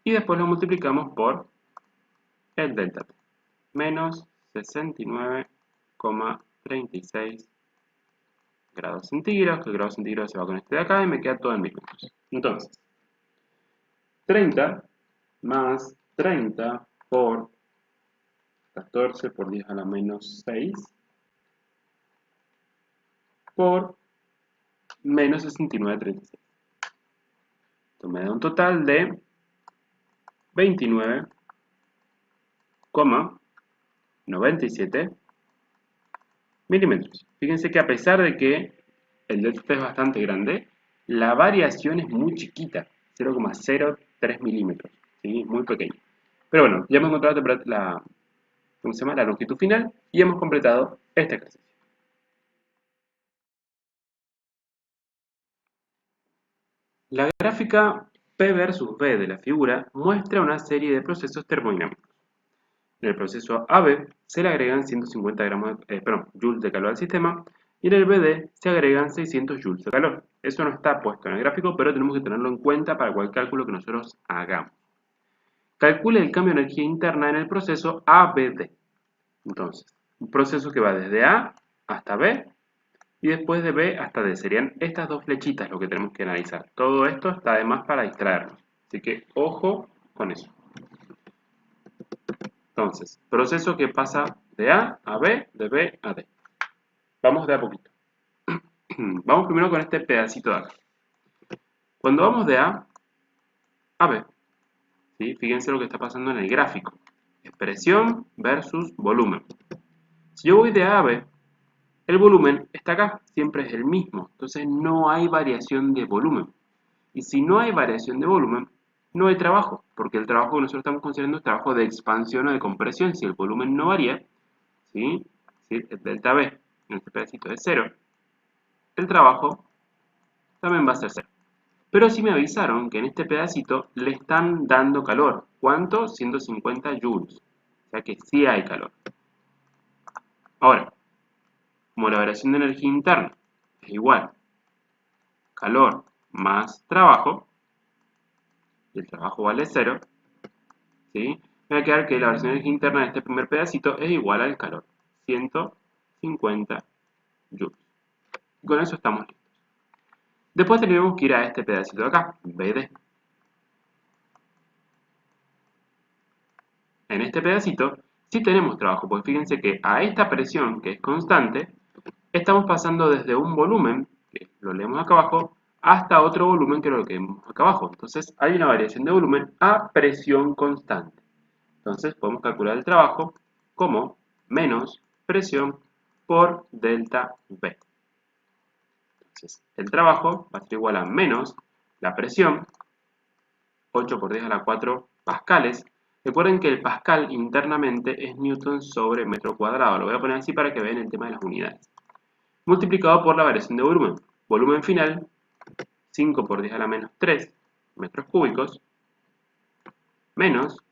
B: y después lo multiplicamos por el delta T. Menos 69,36 grados centígrados, que el grado centígrado se va con este de acá y me queda todo en milímetros. Entonces, 30 más 30 por 14 por 10 a la menos 6 por menos 69,36. Esto me da un total de 29,97 milímetros. Fíjense que a pesar de que el delta es bastante grande, la variación es muy chiquita, 0,03 milímetros, ¿sí? Muy pequeño. Pero bueno, ya hemos encontrado la longitud final y hemos completado este ejercicio. La gráfica P versus B de la figura muestra una serie de procesos termodinámicos. En el proceso AB se le agregan 150 joules de calor al sistema y en el BD se agregan 600 joules de calor. Eso no está puesto en el gráfico, pero tenemos que tenerlo en cuenta para cualquier cálculo que nosotros hagamos. Calcule el cambio de energía interna en el proceso ABD. Entonces, un proceso que va desde A hasta B y después de B hasta D. Serían estas dos flechitas lo que tenemos que analizar. Todo esto está además para distraernos. Así que ojo con eso. Entonces, proceso que pasa de A a B, de B a D. Vamos de a poquito. Vamos primero con este pedacito de acá. Cuando vamos de A a B, ¿sí? Fíjense lo que está pasando en el gráfico. Presión versus volumen. Si yo voy de A a B, el volumen está acá, siempre es el mismo. Entonces no hay variación de volumen. Y si no hay variación de volumen, no hay trabajo, porque el trabajo que nosotros estamos considerando es trabajo de expansión o de compresión. Si el volumen no varía, ¿sí? Si el delta B en este pedacito es 0, el trabajo también va a ser 0. Pero sí me avisaron que en este pedacito le están dando calor. ¿Cuánto? 150 joules. O sea que sí hay calor. Ahora, como la variación de energía interna es igual calor más trabajo, y el trabajo vale 0, ¿sí? Me va a quedar que la variación de energía interna de este primer pedacito es igual al calor, 150 joules. Y con eso estamos listos. Después tenemos que ir a este pedacito de acá, BD. En este pedacito sí tenemos trabajo, porque fíjense que a esta presión, que es constante, estamos pasando desde un volumen, que lo leemos acá abajo, hasta otro volumen que lo que vemos acá abajo. Entonces hay una variación de volumen a presión constante. Entonces podemos calcular el trabajo como menos presión por delta V. Entonces el trabajo va a ser igual a menos la presión, 8 por 10 a la 4 pascales. Recuerden que el pascal internamente es newton sobre metro cuadrado. Lo voy a poner así para que vean el tema de las unidades. Multiplicado por la variación de volumen. Volumen final, 5 por 10 a la menos 3 metros cúbicos, menos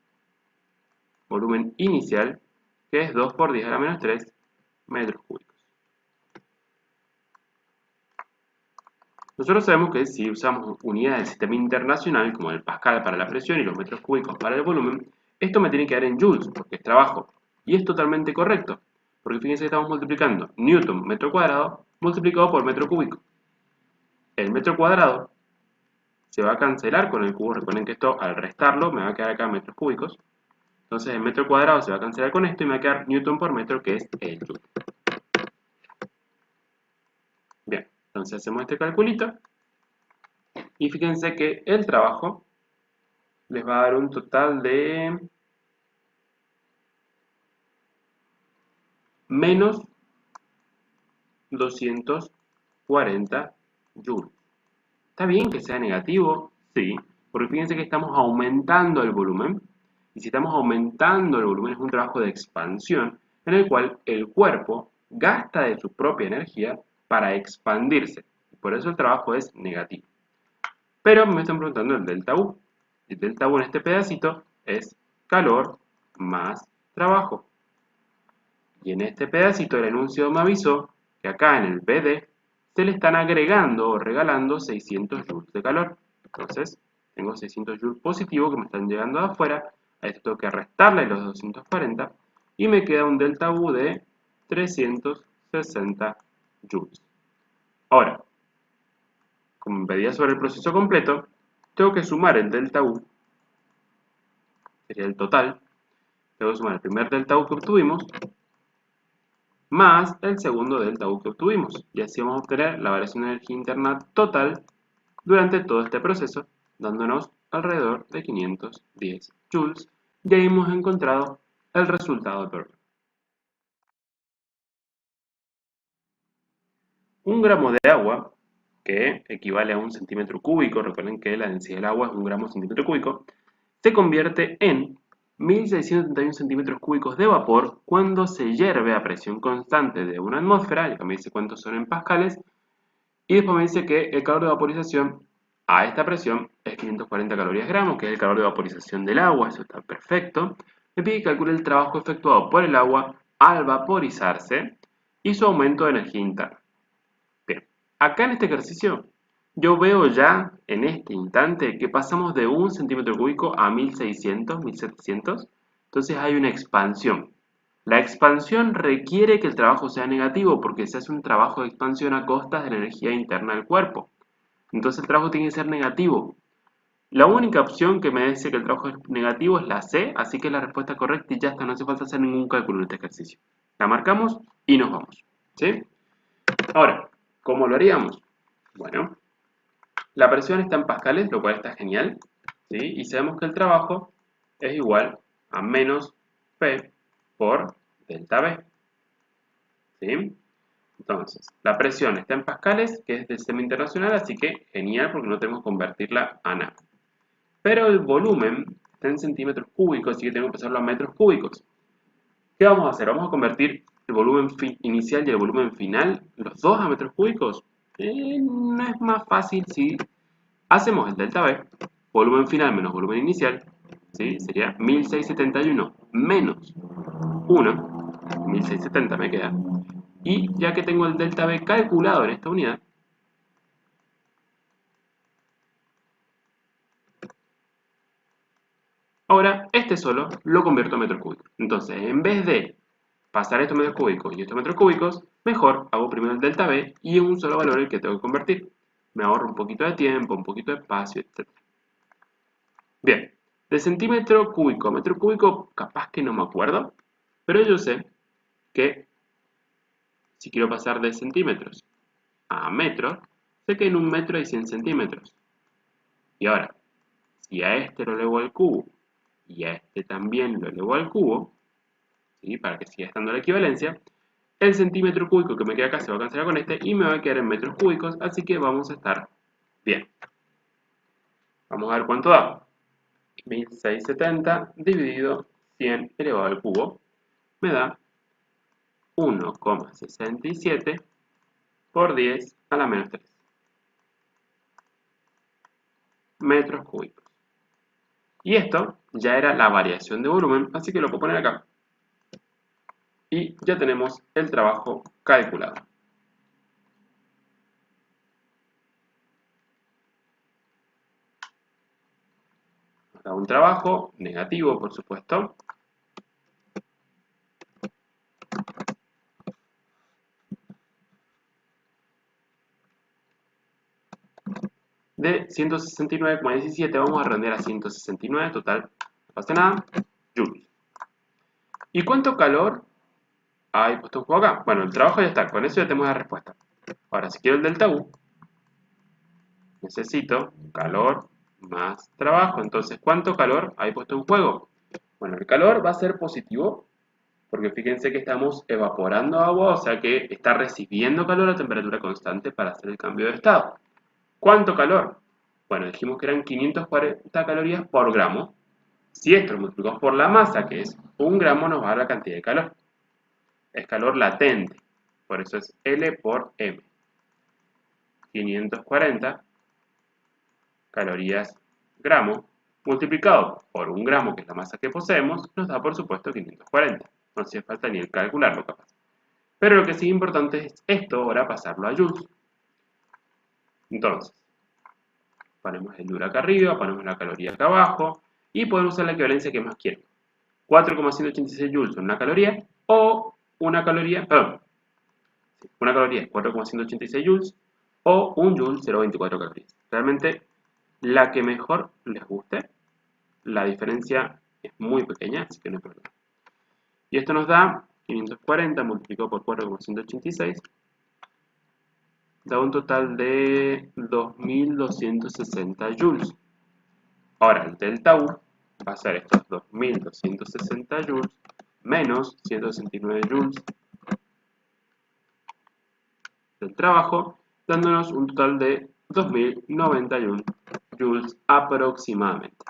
B: volumen inicial, que es 2 por 10 a la menos 3 metros cúbicos. Nosotros sabemos que si usamos unidades del sistema internacional, como el pascal para la presión y los metros cúbicos para el volumen, esto me tiene que dar en joules, porque es trabajo. Y es totalmente correcto, porque fíjense que estamos multiplicando newton metro cuadrado multiplicado por metro cúbico. El metro cuadrado se va a cancelar con el cubo. Recuerden que esto al restarlo me va a quedar acá metros cúbicos. Entonces el metro cuadrado se va a cancelar con esto y me va a quedar newton por metro, que es el joule. Bien, entonces hacemos este calculito. Y fíjense que el trabajo les va a dar un total de menos 240 joules. ¿Está bien que sea negativo? Sí, porque fíjense que estamos aumentando el volumen. Y si estamos aumentando el volumen es un trabajo de expansión en el cual el cuerpo gasta de su propia energía para expandirse. Y por eso el trabajo es negativo. Pero me están preguntando el delta U. El delta U en este pedacito es calor más trabajo. Y en este pedacito el enunciado me avisó que acá en el BD se le están agregando o regalando 600 joules de calor. Entonces, tengo 600 joules positivos que me están llegando de afuera. A esto tengo que restarle los 240 y me queda un delta U de 360 joules. Ahora, como me pedía sobre el proceso completo, tengo que sumar el delta U, sería el total. Tengo que sumar el primer delta U que obtuvimos más el segundo delta U que obtuvimos. Y así vamos a obtener la variación de energía interna total durante todo este proceso, dándonos alrededor de 510 joules. Y ahí hemos encontrado el resultado del problema. Un gramo de agua, que equivale a un centímetro cúbico, recuerden que la densidad del agua es un gramo centímetro cúbico, se convierte en 1671 centímetros cúbicos de vapor cuando se hierve a presión constante de una atmósfera, y acá me dice cuántos son en pascales, y después me dice que el calor de vaporización a esta presión es 540 calorías gramos, que es el calor de vaporización del agua, eso está perfecto. Me pide que calcule el trabajo efectuado por el agua al vaporizarse y su aumento de energía interna. Bien, acá en este ejercicio yo veo ya en este instante que pasamos de 1 centímetro cúbico a 1600, 1700, entonces hay una expansión. La expansión requiere que el trabajo sea negativo porque se hace un trabajo de expansión a costas de la energía interna del cuerpo. Entonces el trabajo tiene que ser negativo. La única opción que me dice que el trabajo es negativo es la C, así que es la respuesta correcta y ya está, no hace falta hacer ningún cálculo en este ejercicio. La marcamos y nos vamos. ¿Sí? Ahora, ¿cómo lo haríamos? Bueno, la presión está en pascales, lo cual está genial. ¿Sí? Y sabemos que el trabajo es igual a menos P por delta B. ¿Sí? Entonces, la presión está en pascales, que es del sistema internacional, así que genial porque no tenemos que convertirla a nada. Pero el volumen está en centímetros cúbicos, así que tengo que pasarlo a metros cúbicos. ¿Qué vamos a hacer? Vamos a convertir el volumen inicial y el volumen final, los dos a metros cúbicos. No es más fácil si hacemos el delta B, volumen final menos volumen inicial, ¿sí? Sería 1671 menos 1, 1670 me queda. Y ya que tengo el delta B calculado en esta unidad, ahora este solo lo convierto a metros cúbicos. Entonces, en vez de pasar estos metros cúbicos y estos metros cúbicos, mejor hago primero el delta B y es un solo valor el que tengo que convertir. Me ahorro un poquito de tiempo, un poquito de espacio, etc. Bien, de centímetro cúbico a metro cúbico capaz que no me acuerdo, pero yo sé que si quiero pasar de centímetros a metros, sé que en un metro hay 100 centímetros. Y ahora, si a este lo elevo al cubo y a este también lo elevo al cubo, ¿sí? Para que siga estando la equivalencia, el centímetro cúbico que me queda acá se va a cancelar con este y me va a quedar en metros cúbicos, así que vamos a estar bien. Vamos a ver cuánto da. 1670 dividido 100 elevado al cubo me da 1,67 por 10 a la menos 3 metros cúbicos. Y esto ya era la variación de volumen, así que lo puedo poner acá. Y ya tenemos el trabajo calculado. Nos da un trabajo negativo, por supuesto, de 169,17, vamos a redondear a 169, total, no pasa nada, joules. ¿Y cuánto calor hay puesto en juego acá? Bueno, el trabajo ya está, con eso ya tenemos la respuesta. Ahora, si quiero el delta U, necesito calor más trabajo. Entonces, ¿cuánto calor hay puesto en juego? Bueno, el calor va a ser positivo, porque fíjense que estamos evaporando agua, o sea que está recibiendo calor a temperatura constante para hacer el cambio de estado. ¿Cuánto calor? Bueno, dijimos que eran 540 calorías por gramo. Si esto lo multiplicamos por la masa, que es 1 gramo, nos va a dar la cantidad de calor. Es calor latente, por eso es L por M. 540 calorías gramo multiplicado por 1 gramo, que es la masa que poseemos, nos da por supuesto 540. No hace falta ni el calcularlo capaz. Pero lo que sí es importante es esto, ahora pasarlo a joules. Entonces, ponemos el joule acá arriba, ponemos la caloría acá abajo y podemos usar la equivalencia que más quiero. 4,186 joules son una caloría o una caloría, perdón, una caloría es 4,186 joules o un joule 0,24 calorías. Realmente la que mejor les guste, la diferencia es muy pequeña, así que no hay problema. Y esto nos da 540 multiplicado por 4,186, da un total de 2260 joules. Ahora el delta U va a ser estos 2260 joules menos 169 joules del trabajo, dándonos un total de 2091 joules aproximadamente,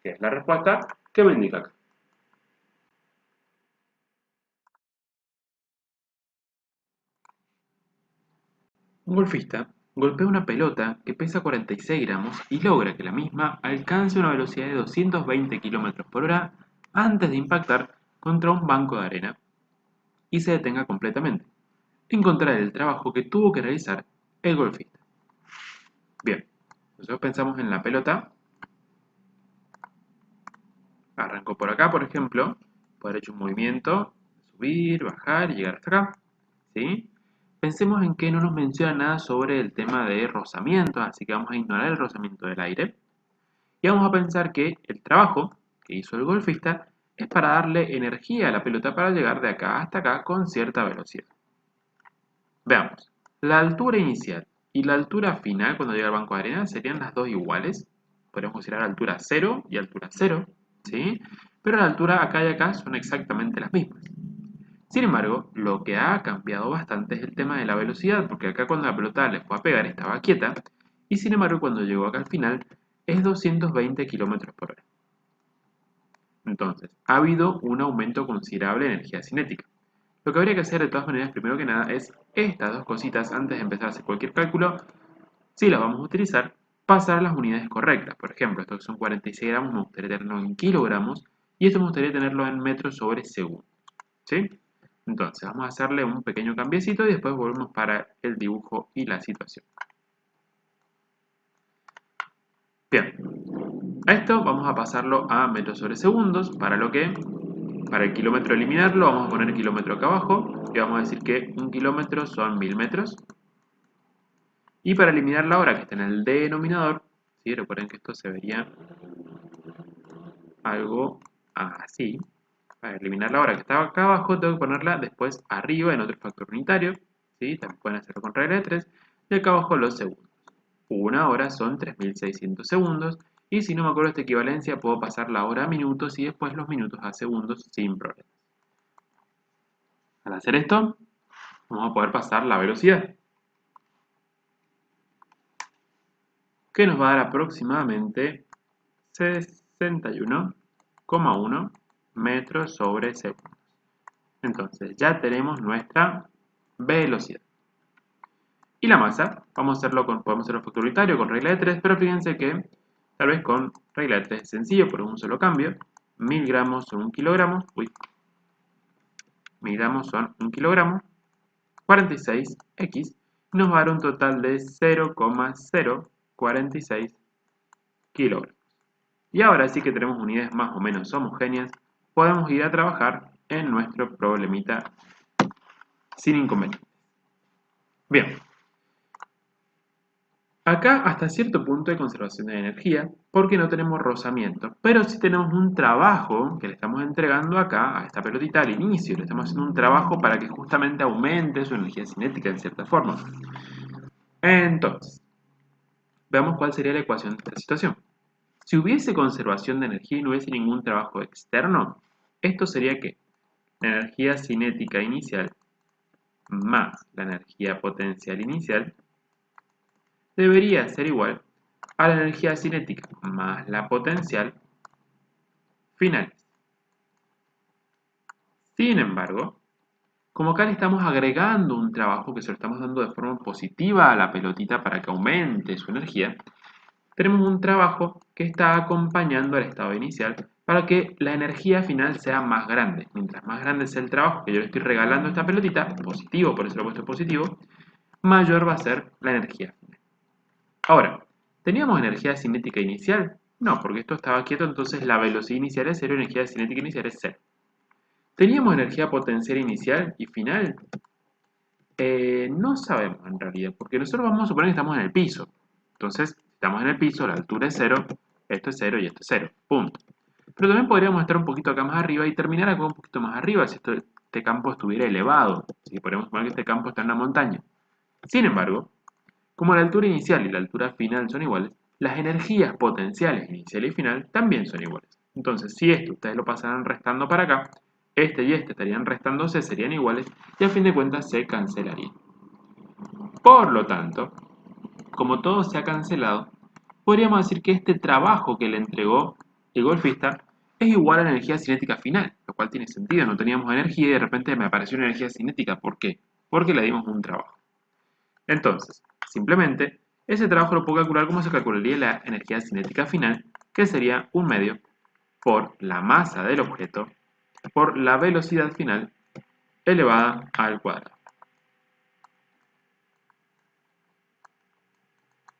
B: que es la respuesta que me indica acá.
A: Un golfista
B: golpea una pelota que pesa 46 gramos y logra que la misma alcance una velocidad de 220 km por hora antes de impactar contra un banco de arena y se detenga completamente. Encontrar el trabajo que tuvo que realizar el golfista. Bien, nosotros pensamos en la pelota. Arrancó por acá, por ejemplo, puede haber hecho un movimiento, subir, bajar y llegar hasta acá. ¿Sí? Pensemos en que no nos menciona nada sobre el tema de rozamiento, así que vamos a ignorar el rozamiento del aire. Y vamos a pensar que el trabajo que hizo el golfista es para darle energía a la pelota para llegar de acá hasta acá con cierta velocidad. Veamos, la altura inicial y la altura final cuando llega al banco de arena serían las dos iguales. Podemos considerar altura 0 y altura 0, ¿sí? Pero la altura acá y acá son exactamente las mismas. Sin embargo, lo que ha cambiado bastante es el tema de la velocidad, porque acá cuando la pelota le fue a pegar estaba quieta, y sin embargo cuando llegó acá al final es 220 km por hora. Entonces, ha habido un aumento considerable de energía cinética. Lo que habría que hacer de todas maneras, primero que nada, es estas dos cositas antes de empezar a hacer cualquier cálculo, si las vamos a utilizar, pasar las unidades correctas. Por ejemplo, estos son 46 gramos, me gustaría tenerlo en kilogramos, y esto me gustaría tenerlo en metros sobre segundo. ¿Sí? Entonces, vamos a hacerle un pequeño cambiecito y después volvemos para el dibujo y la situación. Bien, a esto vamos a pasarlo a metros sobre segundos, para el kilómetro eliminarlo, vamos a poner el kilómetro acá abajo y vamos a decir que un kilómetro son 1000 metros. Y para eliminar la hora que está en el denominador, ¿sí? Recuerden que esto se vería algo así. Para eliminar la hora que está acá abajo, tengo que ponerla después arriba en otro factor unitario, ¿sí? También pueden hacerlo con regla de 3. Y acá abajo los segundos. Una hora son 3600 segundos. Y si no me acuerdo esta equivalencia, puedo pasar la hora a minutos y después los minutos a segundos sin problema. Al hacer esto, vamos a poder pasar la velocidad, que nos va a dar aproximadamente 61,1 metros sobre segundo. Entonces ya tenemos nuestra velocidad. Y la masa, podemos hacerlo factor unitario con regla de 3, pero fíjense que tal vez con regla de 3 es sencillo por un solo cambio. 1000 gramos son 1 kilogramo. 1000 gramos son 1 kilogramo. 46x nos va a dar un total de 0,046 kilogramos. Y ahora sí que tenemos unidades más o menos homogéneas, podemos ir a trabajar en nuestro problemita sin inconvenientes. Bien, acá hasta cierto punto hay conservación de energía porque no tenemos rozamiento, pero sí tenemos un trabajo que le estamos entregando acá a esta pelotita al inicio, le estamos haciendo un trabajo para que justamente aumente su energía cinética en cierta forma. Entonces, veamos cuál sería la ecuación de esta situación. Si hubiese conservación de energía y no hubiese ningún trabajo externo, esto sería que la energía cinética inicial más la energía potencial inicial debería ser igual a la energía cinética más la potencial final. Sin embargo, como acá le estamos agregando un trabajo que se lo estamos dando de forma positiva a la pelotita para que aumente su energía, tenemos un trabajo que está acompañando al estado inicial para que la energía final sea más grande. Mientras más grande sea el trabajo que yo le estoy regalando a esta pelotita, positivo, por eso lo he puesto positivo, mayor va a ser la energía final. Ahora, ¿teníamos energía cinética inicial? No, porque esto estaba quieto, entonces la velocidad inicial es 0 y la energía cinética inicial es 0. ¿Teníamos energía potencial inicial y final? No sabemos en realidad, porque nosotros vamos a suponer que estamos en el piso. Entonces, si estamos en el piso, la altura es 0, esto es 0 y esto es 0, punto. Pero también podríamos estar un poquito acá más arriba y terminar acá un poquito más arriba si este campo estuviera elevado. Si podríamos suponer que este campo está en una montaña. Sin embargo, como la altura inicial y la altura final son iguales, las energías potenciales inicial y final también son iguales. Entonces, si esto ustedes lo pasaran restando para acá, este y este estarían restándose, serían iguales y a fin de cuentas se cancelarían. Por lo tanto, como todo se ha cancelado, podríamos decir que este trabajo que le entregó el golfista es igual a la energía cinética final, lo cual tiene sentido, no teníamos energía y de repente me apareció una energía cinética. ¿Por qué? Porque le dimos un trabajo. Entonces, simplemente ese trabajo lo puedo calcular como se calcularía la energía cinética final, que sería 1/2 por la masa del objeto por la velocidad final elevada al cuadrado.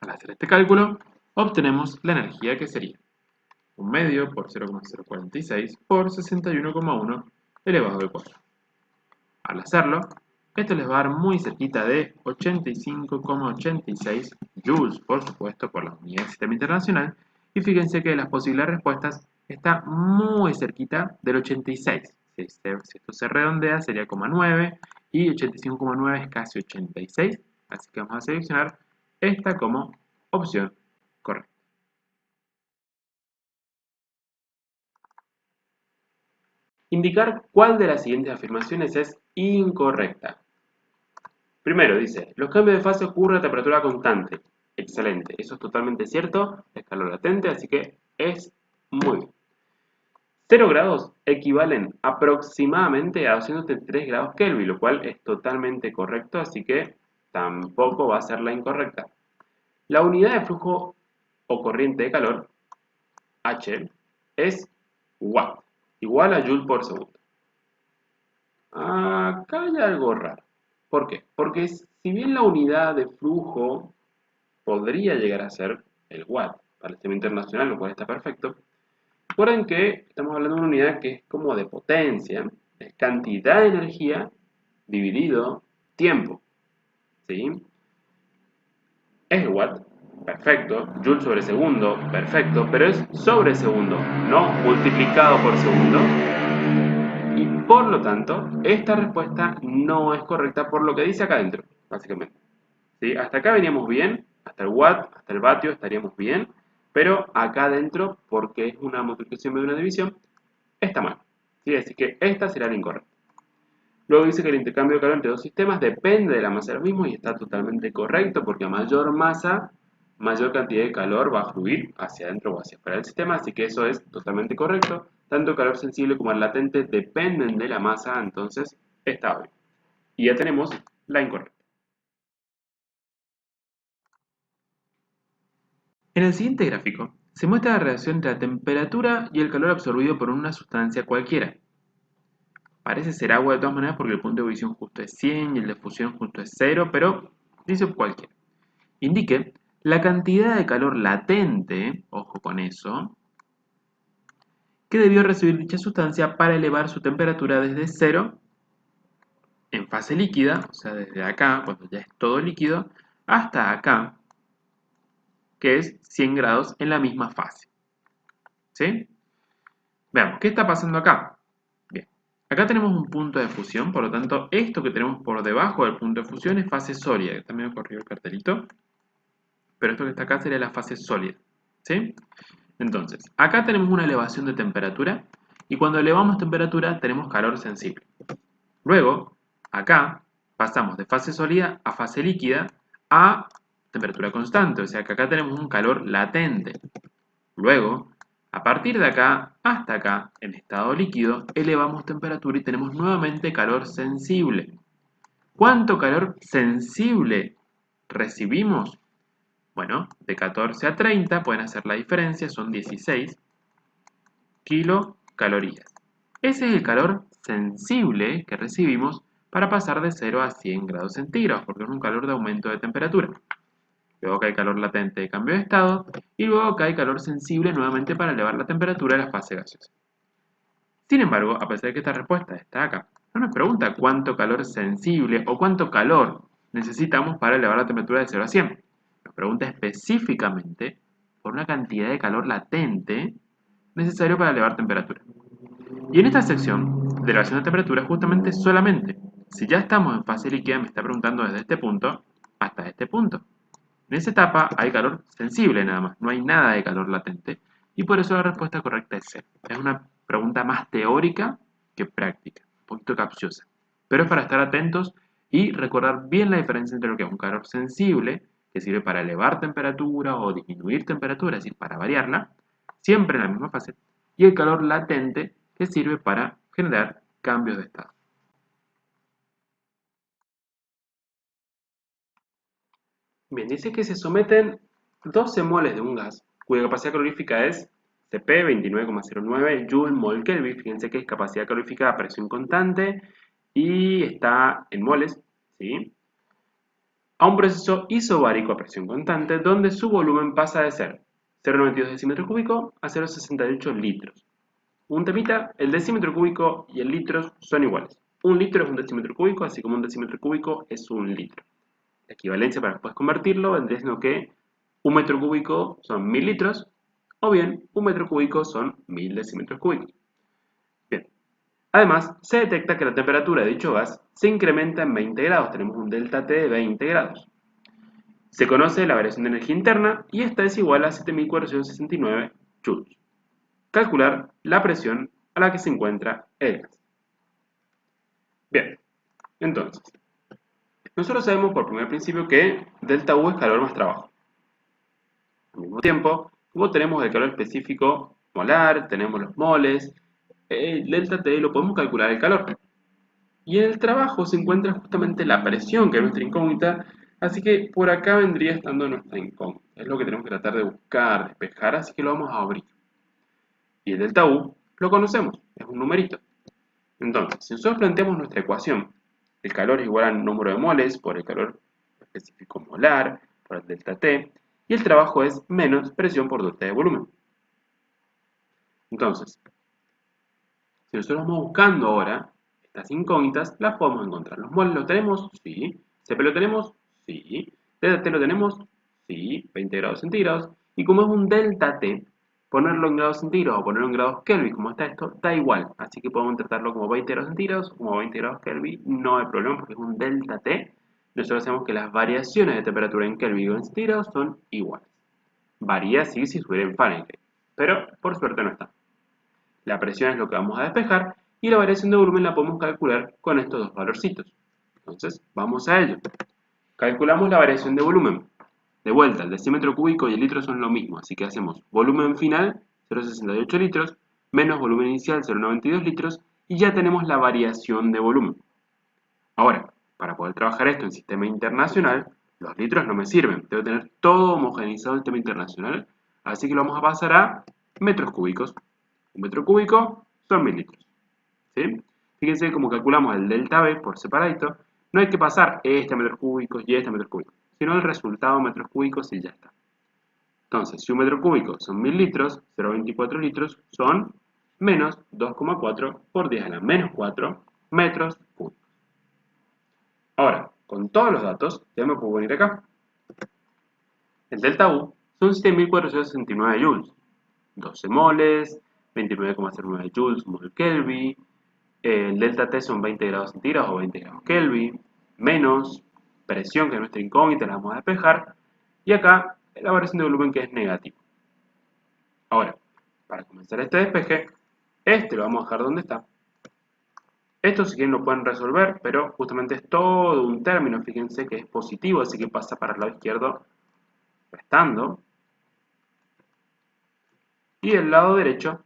B: Al hacer este cálculo, obtenemos la energía que sería 1/2 por 0,046 por 61,1 elevado al cuadrado. Al hacerlo, esto les va a dar muy cerquita de 85,86 joules, por supuesto, por la unidad del sistema internacional. Y fíjense que de las posibles respuestas está muy cerquita del 86. Si esto se redondea sería 0,9 y 85,9 es casi 86. Así que vamos a seleccionar esta como opción correcta. Indicar cuál de las siguientes afirmaciones es incorrecta. Primero dice, los cambios de fase ocurren a temperatura constante. Excelente, eso es totalmente cierto, es calor latente, así que es muy bien. 0 grados equivalen aproximadamente a 233 grados Kelvin, lo cual es totalmente correcto, así que tampoco va a ser la incorrecta. La unidad de flujo o corriente de calor, H, es watt, igual a joule por segundo. Acá hay algo raro. ¿Por qué? Porque si bien la unidad de flujo podría llegar a ser el watt para el sistema internacional, lo cual está perfecto, recuerden que estamos hablando de una unidad que es como de potencia, es cantidad de energía dividido tiempo. ¿Sí? Es el watt, perfecto, joule sobre segundo, perfecto, pero es sobre segundo, no multiplicado por segundo. Y por lo tanto, esta respuesta no es correcta por lo que dice acá adentro, básicamente. ¿Sí? Hasta acá veníamos bien, hasta el watt, hasta el vatio estaríamos bien, pero acá adentro, porque es una multiplicación de una división, está mal. ¿Sí? Así que esta será la incorrecta. Luego dice que el intercambio de calor entre dos sistemas depende de la masa de los mismos y está totalmente correcto porque a mayor masa, mayor cantidad de calor va a fluir hacia adentro o hacia afuera del sistema, así que eso es totalmente correcto. Tanto el calor sensible como el latente dependen de la masa, entonces está bien. Y ya tenemos la incorrecta. En el siguiente gráfico se muestra la relación entre la temperatura y el calor absorbido por una sustancia cualquiera. Parece ser agua de todas maneras porque el punto de ebullición justo es 100 y el de fusión justo es 0, pero dice cualquiera. Indique la cantidad de calor latente, ojo con eso, que debió recibir dicha sustancia para elevar su temperatura desde 0 en fase líquida, o sea, desde acá, cuando ya es todo líquido, hasta acá, que es 100 grados en la misma fase. ¿Sí? Veamos, ¿qué está pasando acá? Bien, acá tenemos un punto de fusión, por lo tanto, esto que tenemos por debajo del punto de fusión es fase sólida, que también me corrió el cartelito, pero esto que está acá sería la fase sólida. ¿Sí? Entonces, acá tenemos una elevación de temperatura y cuando elevamos temperatura tenemos calor sensible. Luego, acá pasamos de fase sólida a fase líquida a temperatura constante, o sea que acá tenemos un calor latente. Luego, a partir de acá hasta acá, en estado líquido, elevamos temperatura y tenemos nuevamente calor sensible. ¿Cuánto calor sensible recibimos? Bueno, de 14 a 30 pueden hacer la diferencia, son 16 kilocalorías. Ese es el calor sensible que recibimos para pasar de 0 a 100 grados centígrados, porque es un calor de aumento de temperatura. Luego que hay calor latente de cambio de estado, y luego que hay calor sensible nuevamente para elevar la temperatura de la fase gaseosa. Sin embargo, a pesar de que esta respuesta está acá, no nos pregunta cuánto calor sensible o cuánto calor necesitamos para elevar la temperatura de 0 a 100. Nos pregunta específicamente por una cantidad de calor latente necesario para elevar temperatura. Y en esta sección de elevación de temperatura, justamente solamente, si ya estamos en fase líquida, me está preguntando desde este punto hasta este punto. En esa etapa hay calor sensible nada más, no hay nada de calor latente, y por eso la respuesta correcta es C. Es una pregunta más teórica que práctica, un poquito capciosa, pero es para estar atentos y recordar bien la diferencia entre lo que es un calor sensible, que sirve para elevar temperatura o disminuir temperatura, es decir, para variarla, siempre en la misma fase, y el calor latente, que sirve para generar cambios de estado. Bien, dice que se someten 12 moles de un gas, cuya capacidad calorífica es Cp 29,09 Joule mol Kelvin. Fíjense que es capacidad calorífica a presión constante y está en moles, ¿sí? A un proceso isobárico a presión constante, donde su volumen pasa de ser 0,92 decímetros cúbicos a 0,68 litros. Un temita, el decímetro cúbico y el litro son iguales. Un litro es un decímetro cúbico, así como un decímetro cúbico es un litro. La equivalencia para después convertirlo vendría siendo que un metro cúbico son 1000 litros, o bien un metro cúbico son 1000 decímetros cúbicos. Bien. Además, se detecta que la temperatura de dicho gas se incrementa en 20 grados. Tenemos un delta T de 20 grados. Se conoce la variación de energía interna y esta es igual a 7469 joules. Calcular la presión a la que se encuentra el gas. Bien, entonces, nosotros sabemos por primer principio que delta U es calor más trabajo. Al mismo tiempo, como tenemos el calor específico molar, tenemos los moles, el delta T lo podemos calcular el calor. Y en el trabajo se encuentra justamente la presión, que es nuestra incógnita, así que por acá vendría estando nuestra incógnita. Es lo que tenemos que tratar de buscar, despejar, así que lo vamos a abrir. Y el delta U lo conocemos, es un numerito. Entonces, si nosotros planteamos nuestra ecuación, el calor es igual al número de moles por el calor específico molar, por el delta T, y el trabajo es menos presión por delta de volumen. Entonces, si nosotros vamos buscando ahora estas incógnitas, las podemos encontrar. ¿Los moles lo tenemos? Sí. ¿CP lo tenemos? Sí. ¿Delta T lo tenemos? Sí. 20 grados centígrados. Y como es un delta T, ponerlo en grados centígrados o ponerlo en grados Kelvin, como está esto, da igual. Así que podemos tratarlo como 20 grados centígrados o como 20 grados Kelvin. No hay problema porque es un delta T. Nosotros sabemos que las variaciones de temperatura en Kelvin o en centígrados son iguales. Varía sí si estuviera en Fahrenheit, pero por suerte no está. La presión es lo que vamos a despejar y la variación de volumen la podemos calcular con estos dos valorcitos. Entonces, vamos a ello. Calculamos la variación de volumen. De vuelta, el decímetro cúbico y el litro son lo mismo, así que hacemos volumen final, 0,68 litros, menos volumen inicial, 0,92 litros, y ya tenemos la variación de volumen. Ahora, para poder trabajar esto en sistema internacional, los litros no me sirven. Debo tener todo homogeneizado en sistema internacional, así que lo vamos a pasar a metros cúbicos. Un metro cúbico son 1000 litros. ¿Sí? Fíjense cómo calculamos el delta B por separadito. No hay que pasar este a metros cúbicos y este a metros cúbicos, sino el resultado a metros cúbicos y ya está. Entonces, si un metro cúbico son 1000 litros, 0,24 litros son menos 2,4 por 10 a la menos 4 metros cúbicos. Ahora, con todos los datos, ya me puedo venir acá. El delta U son 7469 joules, 12 moles, 29,09 joules mol Kelvin. El delta T son 20 grados centígrados o 20 grados Kelvin, menos presión, que es nuestra incógnita, la vamos a despejar, y acá la variación de volumen, que es negativo. Ahora, para comenzar este despeje, este lo vamos a dejar donde está. Esto si quieren lo pueden resolver, pero justamente es todo un término, fíjense que es positivo, así que pasa para el lado izquierdo restando. Y del lado derecho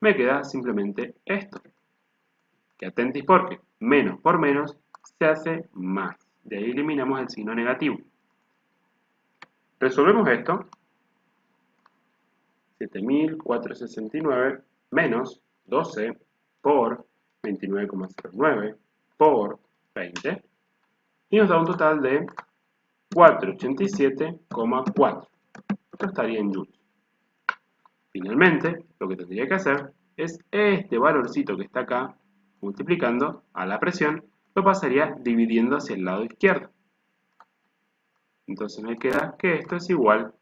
B: me queda simplemente esto. Que atentis porque menos por menos se hace más. De ahí eliminamos el signo negativo. Resolvemos esto. 7469 menos 12 por 29,09 por 20. Y nos da un total de 487,4. Esto estaría en joules. Finalmente, lo que tendría que hacer es este valorcito que está acá, multiplicando a la presión, lo pasaría dividiendo hacia el lado izquierdo. Entonces me queda que esto es igual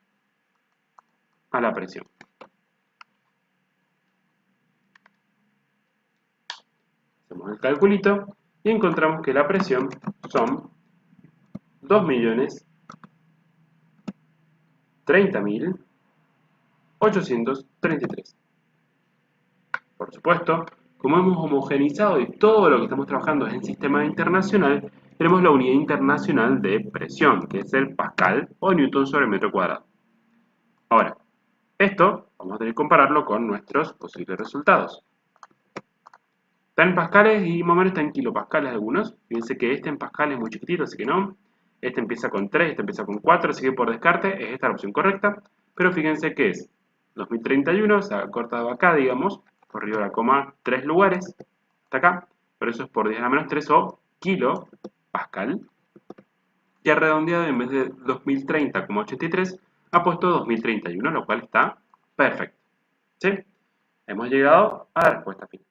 B: a la presión. Hacemos el calculito y encontramos que la presión son 2.030.833. Por supuesto, como hemos homogeneizado y todo lo que estamos trabajando es en sistema internacional, tenemos la unidad internacional de presión, que es el pascal o newton sobre metro cuadrado. Ahora, esto vamos a tener que compararlo con nuestros posibles resultados. Está en pascales y más o menos está en kilopascales algunos. Fíjense que este en pascal es muy chiquitito, así que no. Este empieza con 3, este empieza con 4, así que por descarte es esta la opción correcta. Pero fíjense que es 2031, se ha cortado acá, digamos, por arriba de la coma 3 lugares, hasta acá. Pero eso es por 10 a la menos 3 o kilo pascal. Y ha redondeado en vez de 2030,83 ha puesto 2031, lo cual está perfecto. ¿Sí? Hemos llegado a la respuesta final.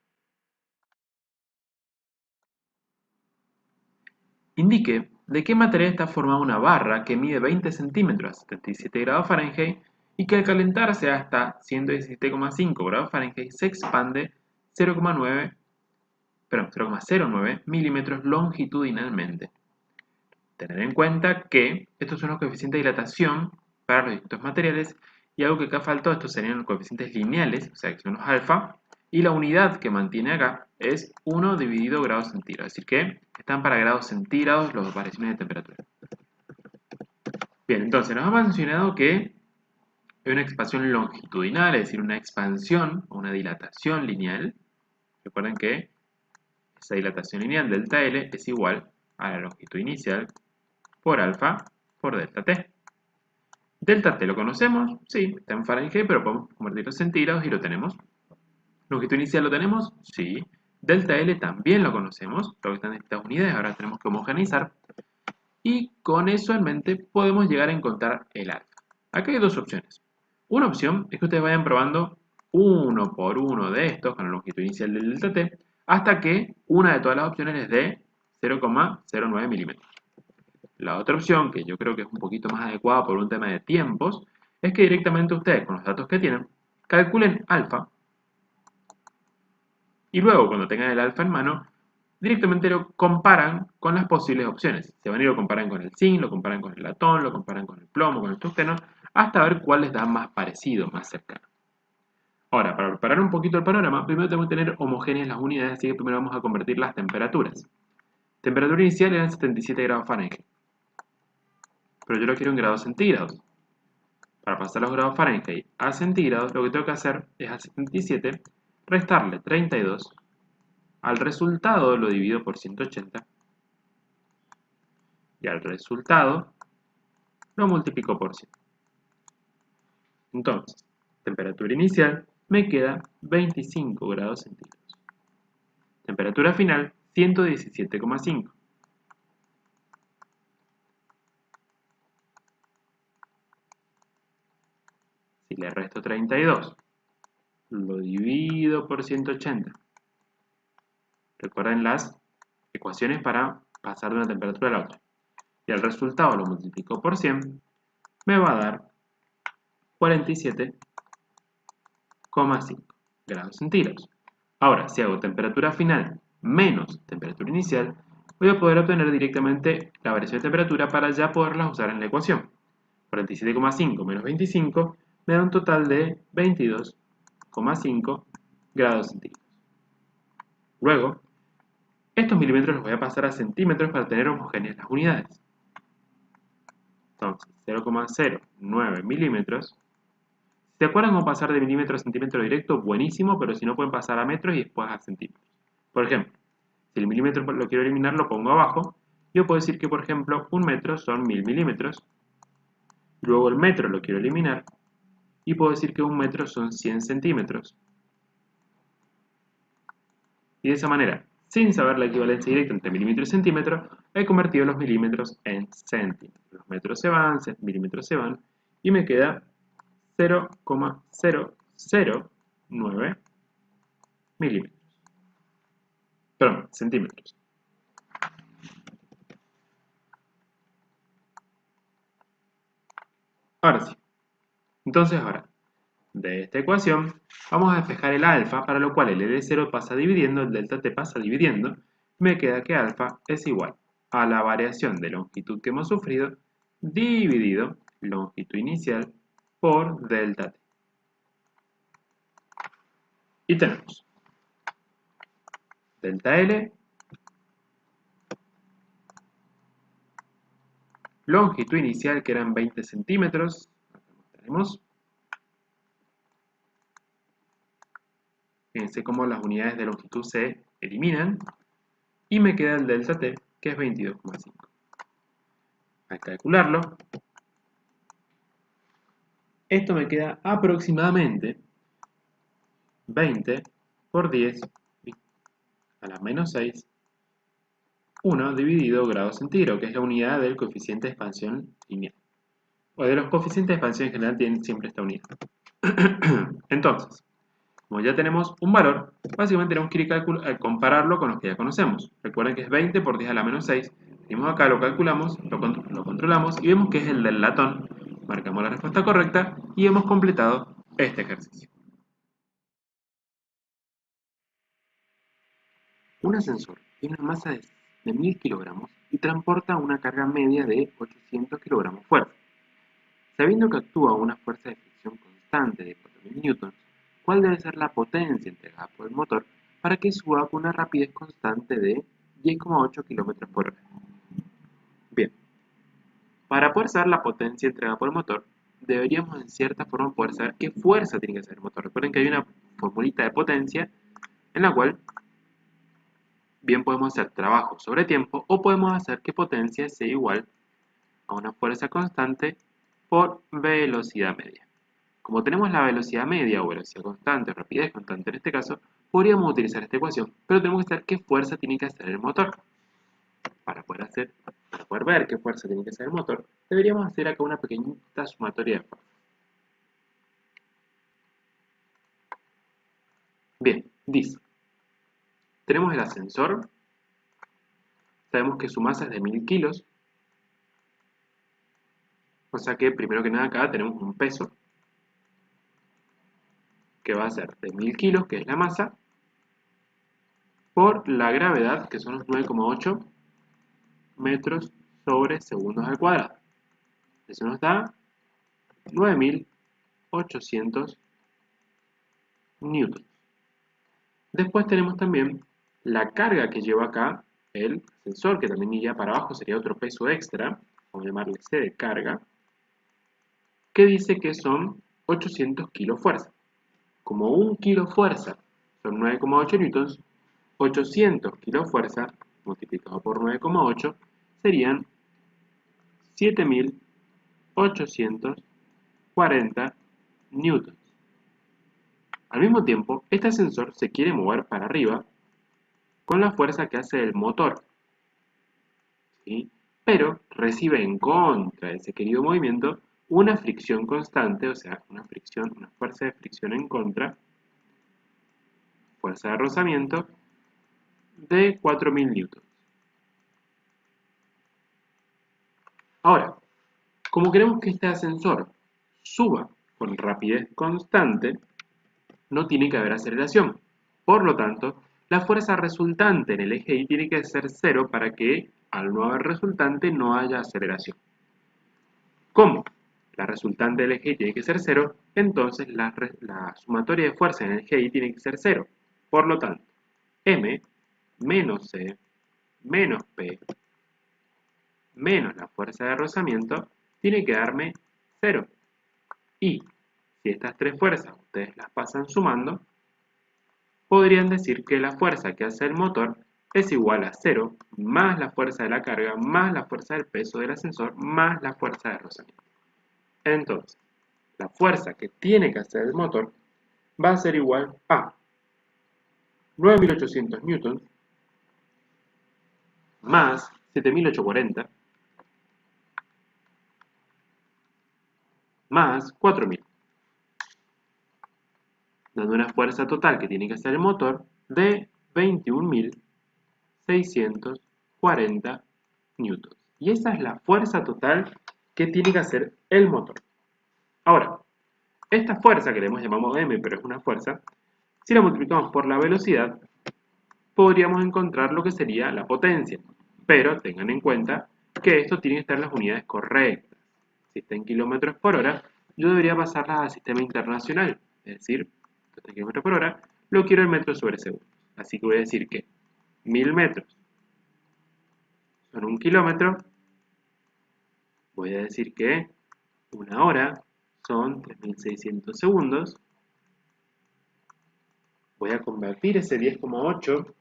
A: Indique de qué material está formada una barra que mide 20 centímetros a 77 grados Fahrenheit y que al calentarse hasta 117,5 grados Fahrenheit se expande 0,09 milímetros longitudinalmente. Tener en cuenta que estos son los coeficientes de dilatación para los distintos materiales y algo que acá faltó, estos serían los coeficientes lineales, o sea que son los alfa, y la unidad que mantiene acá es 1 dividido grados centígrados, es decir que están para grados centígrados las variaciones de temperatura. Bien, entonces nos ha mencionado que hay una expansión longitudinal, es decir, una expansión o una dilatación lineal. Recuerden que esa dilatación lineal delta L es igual a la longitud inicial por alfa por delta T. Delta T lo conocemos, sí, está en Fahrenheit, pero podemos convertirlo en centígrados y lo tenemos. Longitud inicial lo tenemos, sí. Delta L también lo conocemos, lo que están en estas unidades, ahora tenemos que homogeneizar. Y con eso en mente podemos llegar a encontrar el alfa. Acá hay dos opciones. Una opción es que ustedes vayan probando uno por uno de estos con la longitud inicial del delta T hasta que una de todas las opciones les dé 0,09 milímetros. La otra opción, que yo creo que es un poquito más adecuada por un tema de tiempos, es que directamente ustedes, con los datos que tienen, calculen alfa y luego, cuando tengan el alfa en mano, directamente lo comparan con las posibles opciones. Se van a ir lo comparan con el zinc, lo comparan con el latón, lo comparan con el plomo, con el tungsteno, hasta ver cuál les da más parecido, más cercano. Ahora, para preparar un poquito el panorama, primero tenemos que tener homogéneas las unidades, así que primero vamos a convertir las temperaturas. Temperatura inicial eran 77 grados Fahrenheit, pero yo lo quiero en grados centígrados. Para pasar los grados Fahrenheit a centígrados, lo que tengo que hacer es a 77 restarle 32, al resultado lo divido por 180 y al resultado lo multiplico por 100. Entonces, temperatura inicial me queda 25 grados centígrados. Temperatura final 117,5. Si le resto 32, lo divido por 180. Recuerden las ecuaciones para pasar de una temperatura a la otra. Y el resultado lo multiplico por 100, me va a dar 47,5 grados centígrados. Ahora, si hago temperatura final menos temperatura inicial, voy a poder obtener directamente la variación de temperatura para ya poderlas usar en la ecuación. 47,5 menos 25 me da un total de 22,5 grados centígrados. Luego, estos milímetros los voy a pasar a centímetros para tener homogéneas las unidades. Entonces, 0,09 milímetros. Si se acuerdan cómo pasar de milímetro a centímetro directo, buenísimo, pero si no pueden pasar a metros y después a centímetros. Por ejemplo, si el milímetro lo quiero eliminar, lo pongo abajo. Yo puedo decir que, por ejemplo, un metro son 1000 milímetros. Luego el metro lo quiero eliminar. Y puedo decir que un metro son 100 centímetros. Y de esa manera, sin saber la equivalencia directa entre milímetro y centímetro, he convertido los milímetros en centímetros. Los metros se van, milímetros se van, y me queda 0,009 milímetros. Perdón, centímetros. Ahora sí. Entonces ahora, de esta ecuación, vamos a despejar el alfa, para lo cual el L0 pasa dividiendo, el delta T pasa dividiendo, me queda que alfa es igual a la variación de longitud que hemos sufrido dividido longitud inicial por delta T. Y tenemos delta L, longitud inicial que eran 20 centímetros, acá tenemos. Fíjense cómo las unidades de longitud se eliminan y me queda el delta T que es 22,5.
B: Al calcularlo, esto me queda aproximadamente 20 por 10 a la menos 6, 1 dividido grado centígrado, que es la unidad del coeficiente de expansión lineal. O de los coeficientes de expansión en general tienen siempre esta unidad. Entonces, como ya tenemos un valor, básicamente tenemos que ir a compararlo con los que ya conocemos. Recuerden que es 20 por 10 a la menos 6. Venimos acá, lo calculamos, lo controlamos y vemos que es el del latón. Marcamos la respuesta correcta y hemos completado este ejercicio. Un ascensor tiene una masa de 1000 kilogramos y transporta una carga media de 800 kilogramos fuerza. Sabiendo que actúa a una fuerza de fricción constante de 4000 newtons, ¿cuál debe ser la potencia entregada por el motor para que suba con una rapidez constante de 10,8 km por hora? Bien, para poder saber la potencia entregada por el motor, deberíamos en cierta forma poder saber qué fuerza tiene que hacer el motor. Recuerden que hay una formulita de potencia en la cual bien podemos hacer trabajo sobre tiempo o podemos hacer que potencia sea igual a una fuerza constante por velocidad media. Como tenemos la velocidad media o velocidad constante o rapidez constante en este caso, podríamos utilizar esta ecuación, pero tenemos que saber qué fuerza tiene que hacer el motor. Para poder ver qué fuerza tiene que hacer el motor, deberíamos hacer acá una pequeñita sumatoria de fuerzas. Bien, dice, tenemos el ascensor, sabemos que su masa es de 1000 kilos, o sea que primero que nada acá tenemos un peso que va a ser de 1000 kilos, que es la masa, por la gravedad, que son los 9,8 metros sobre segundos al cuadrado. Eso nos da 9800 newtons. Después tenemos también la carga que lleva acá el ascensor, que también iría para abajo, sería otro peso extra, vamos a llamarle C de carga, que dice que son 800 kilo fuerza. Como 1 kilo fuerza son 9,8 newtons, 800 kilo fuerza multiplicado por 9,8 serían 7840 newtons. Al mismo tiempo, este ascensor se quiere mover para arriba con la fuerza que hace el motor, ¿sí? Pero recibe en contra de ese querido movimiento una fricción constante, o sea, una fuerza de fricción en contra, fuerza de rozamiento, de 4000 newtons. Ahora, como queremos que este ascensor suba con rapidez constante, no tiene que haber aceleración. Por lo tanto, la fuerza resultante en el eje Y tiene que ser 0 para que, al no haber resultante, no haya aceleración. ¿Cómo? La resultante del eje Y tiene que ser 0, entonces la sumatoria de fuerza en el eje Y tiene que ser 0. Por lo tanto, M menos C menos P menos la fuerza de rozamiento tiene que darme 0. Y si estas tres fuerzas ustedes las pasan sumando, podrían decir que la fuerza que hace el motor es igual a 0 más la fuerza de la carga más la fuerza del peso del ascensor más la fuerza de rozamiento. Entonces, la fuerza que tiene que hacer el motor va a ser igual a 9800 newtons más 7840 más 4000, dando una fuerza total que tiene que hacer el motor de 21.640 newtons. Y esa es la fuerza total que tiene que hacer el motor. Ahora, esta fuerza que le llamamos M, pero es una fuerza, si la multiplicamos por la velocidad, podríamos encontrar lo que sería la potencia. Pero tengan en cuenta que esto tiene que estar en las unidades correctas. Si está en kilómetros por hora, yo debería pasarlas al sistema internacional. Es decir, esto está en kilómetros por hora, lo quiero en metros sobre segundo. Así que voy a decir que 1000 metros son 1 kilómetro. Voy a decir que 1 hora son 3600 segundos. Voy a convertir ese 10,8,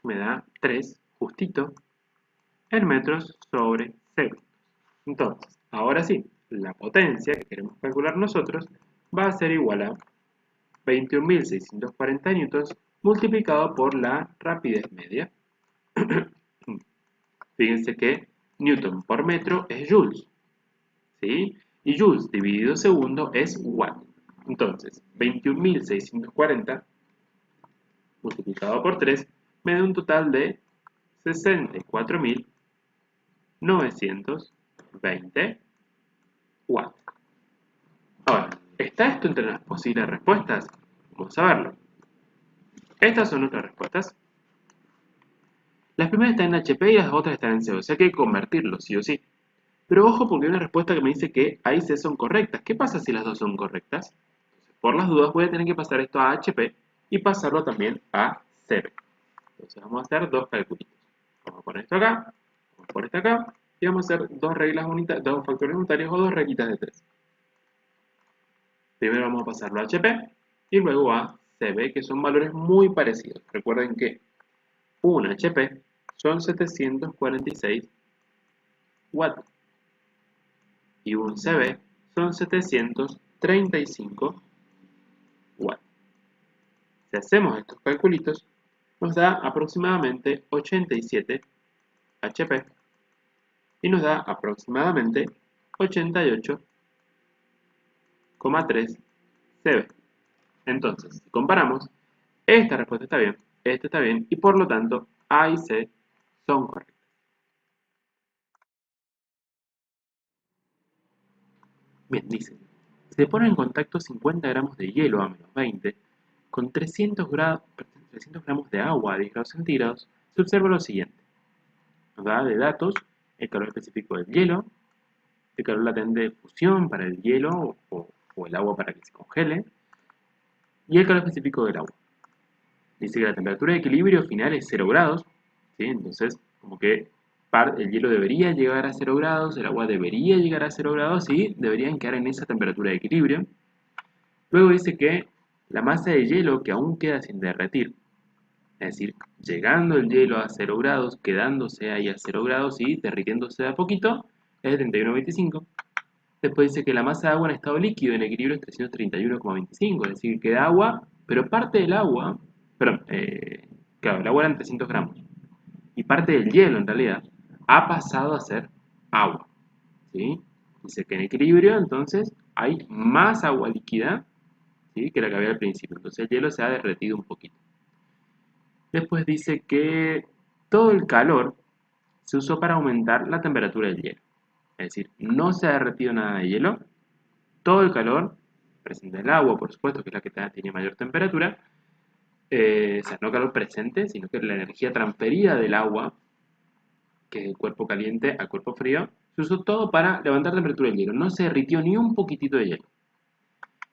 B: me da 3 justito en metros sobre segundos. Entonces, ahora sí, la potencia que queremos calcular nosotros va a ser igual a 21.640 newtons multiplicado por la rapidez media. Fíjense que newton por metro es joules, ¿sí? Y joules dividido segundo es watt. Entonces, 21.640 multiplicado por 3 me da un total de 64.920 watts. Ahora, ¿está esto entre las posibles respuestas? Vamos a verlo. Estas son nuestras respuestas. Las primeras están en HP y las otras están en C, o sea que hay que convertirlo, sí o sí. Pero ojo porque hay una respuesta que me dice que A y C son correctas. ¿Qué pasa si las dos son correctas? Entonces, por las dudas voy a tener que pasar esto a HP y pasarlo también a CB. Entonces vamos a hacer dos calculitos. Vamos a poner esto acá, vamos a poner esto acá, y vamos a hacer dos factores unitarios o dos reglitas de 3. Primero vamos a pasarlo a HP y luego a CB, que son valores muy parecidos. Recuerden que un HP son 746 watts y un CB son 735 watts. Si hacemos estos calculitos, nos da aproximadamente 87 HP y nos da aproximadamente 88,3 CB. Entonces, si comparamos, esta respuesta está bien, esta está bien y por lo tanto A y C son correctas. Bien, dice, se ponen en contacto 50 gramos de hielo a menos 20 con 300 gramos de agua a 10 grados centígrados. Se observa lo siguiente. Nos da de datos el calor específico del hielo, el calor latente de fusión para el hielo o el agua para que se congele, y el calor específico del agua. Dice que la temperatura de equilibrio final es 0 grados, ¿sí? Entonces, como que el hielo debería llegar a 0 grados, el agua debería llegar a 0 grados y deberían quedar en esa temperatura de equilibrio. Luego dice que la masa de hielo que aún queda sin derretir, es decir, llegando el hielo a 0 grados, quedándose ahí a 0 grados y derritiéndose de a poquito, es de 31,25. Después dice que la masa de agua en estado líquido en equilibrio es 331,25, es decir, queda agua, pero parte del agua, perdón, claro, el agua eran 300 gramos, y parte del hielo en realidad ha pasado a ser agua, ¿sí? Dice que en equilibrio entonces hay más agua líquida, ¿sí?, que la que había al principio, entonces el hielo se ha derretido un poquito. Después dice que todo el calor se usó para aumentar la temperatura del hielo. Es decir, no se ha derretido nada de hielo. Todo el calor presente en el agua, por supuesto, que es la que tiene mayor temperatura. O sea, no calor presente, sino que la energía transferida del agua, que es el cuerpo caliente al cuerpo frío, se usó todo para levantar la temperatura del hielo. No se derritió ni un poquitito de hielo.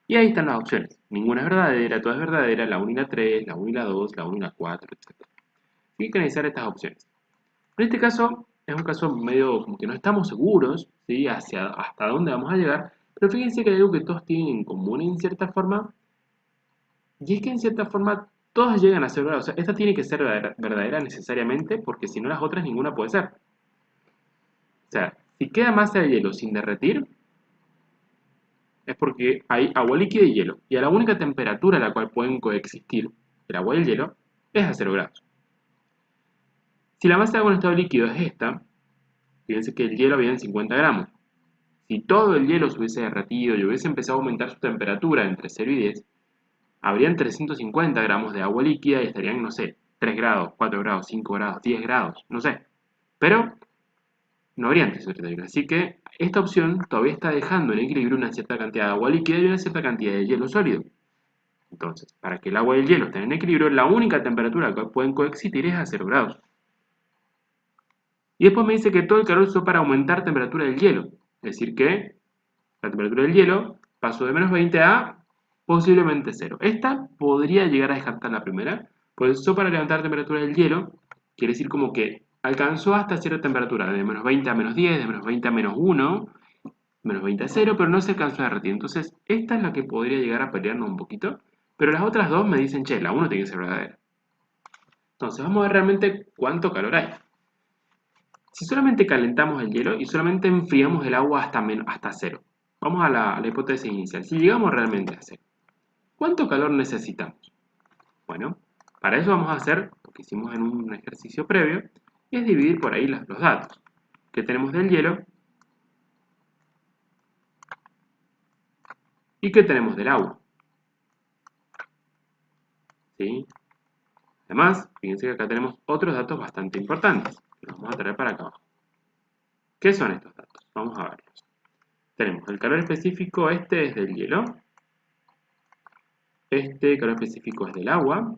B: Y ahí están las opciones. Ninguna es verdadera, todas es verdadera, la 1 y la 3, la 1 y la 2, la 1 y la 4, etc. Y hay que analizar estas opciones. En este caso, es un caso medio como que no estamos seguros, ¿sí?, hasta dónde vamos a llegar, pero fíjense que hay algo que todos tienen en común en cierta forma, y es que en cierta forma todas llegan a ser verdad. O sea, esta tiene que ser verdadera necesariamente, porque si no las otras ninguna puede ser. O sea, si queda masa de hielo sin derretir, es porque hay agua líquida y hielo, y a la única temperatura a la cual pueden coexistir el agua y el hielo es a 0 grados. Si la masa de agua en estado líquido es esta, fíjense que el hielo había en 50 gramos. Si todo el hielo se hubiese derretido y hubiese empezado a aumentar su temperatura entre 0 y 10, habrían 350 gramos de agua líquida y estarían, no sé, 3 grados, 4 grados, 5 grados, 10 grados, no sé. Pero no habrían 350. Así que esta opción todavía está dejando en equilibrio una cierta cantidad de agua líquida y una cierta cantidad de hielo sólido. Entonces, para que el agua y el hielo estén en equilibrio, la única temperatura que pueden coexistir es a 0 grados. Y después me dice que todo el calor se usó para aumentar la temperatura del hielo. Es decir que la temperatura del hielo pasó de menos 20 a posiblemente 0. Esta podría llegar a descartar la primera, pues eso para levantar la temperatura del hielo quiere decir como que alcanzó hasta cierta temperatura, de menos 20 a menos 10, de menos 20 a menos 1, menos 20 a 0, pero no se alcanzó a derretir. Entonces, esta es la que podría llegar a pelearnos un poquito, pero las otras dos me dicen, che, la 1 tiene que ser verdadera. Entonces vamos a ver realmente cuánto calor hay. Si solamente calentamos el hielo y solamente enfriamos el agua hasta cero, vamos a la hipótesis inicial. Si llegamos realmente a cero, ¿cuánto calor necesitamos? Bueno, para eso vamos a hacer lo que hicimos en un ejercicio previo, y es dividir por ahí los datos que tenemos del hielo y que tenemos del agua. ¿Sí? Además, fíjense que acá tenemos otros datos bastante importantes, que los vamos a traer para acá abajo. ¿Qué son estos datos? Vamos a verlos. Tenemos el calor específico, este es del hielo, este calor específico es del agua,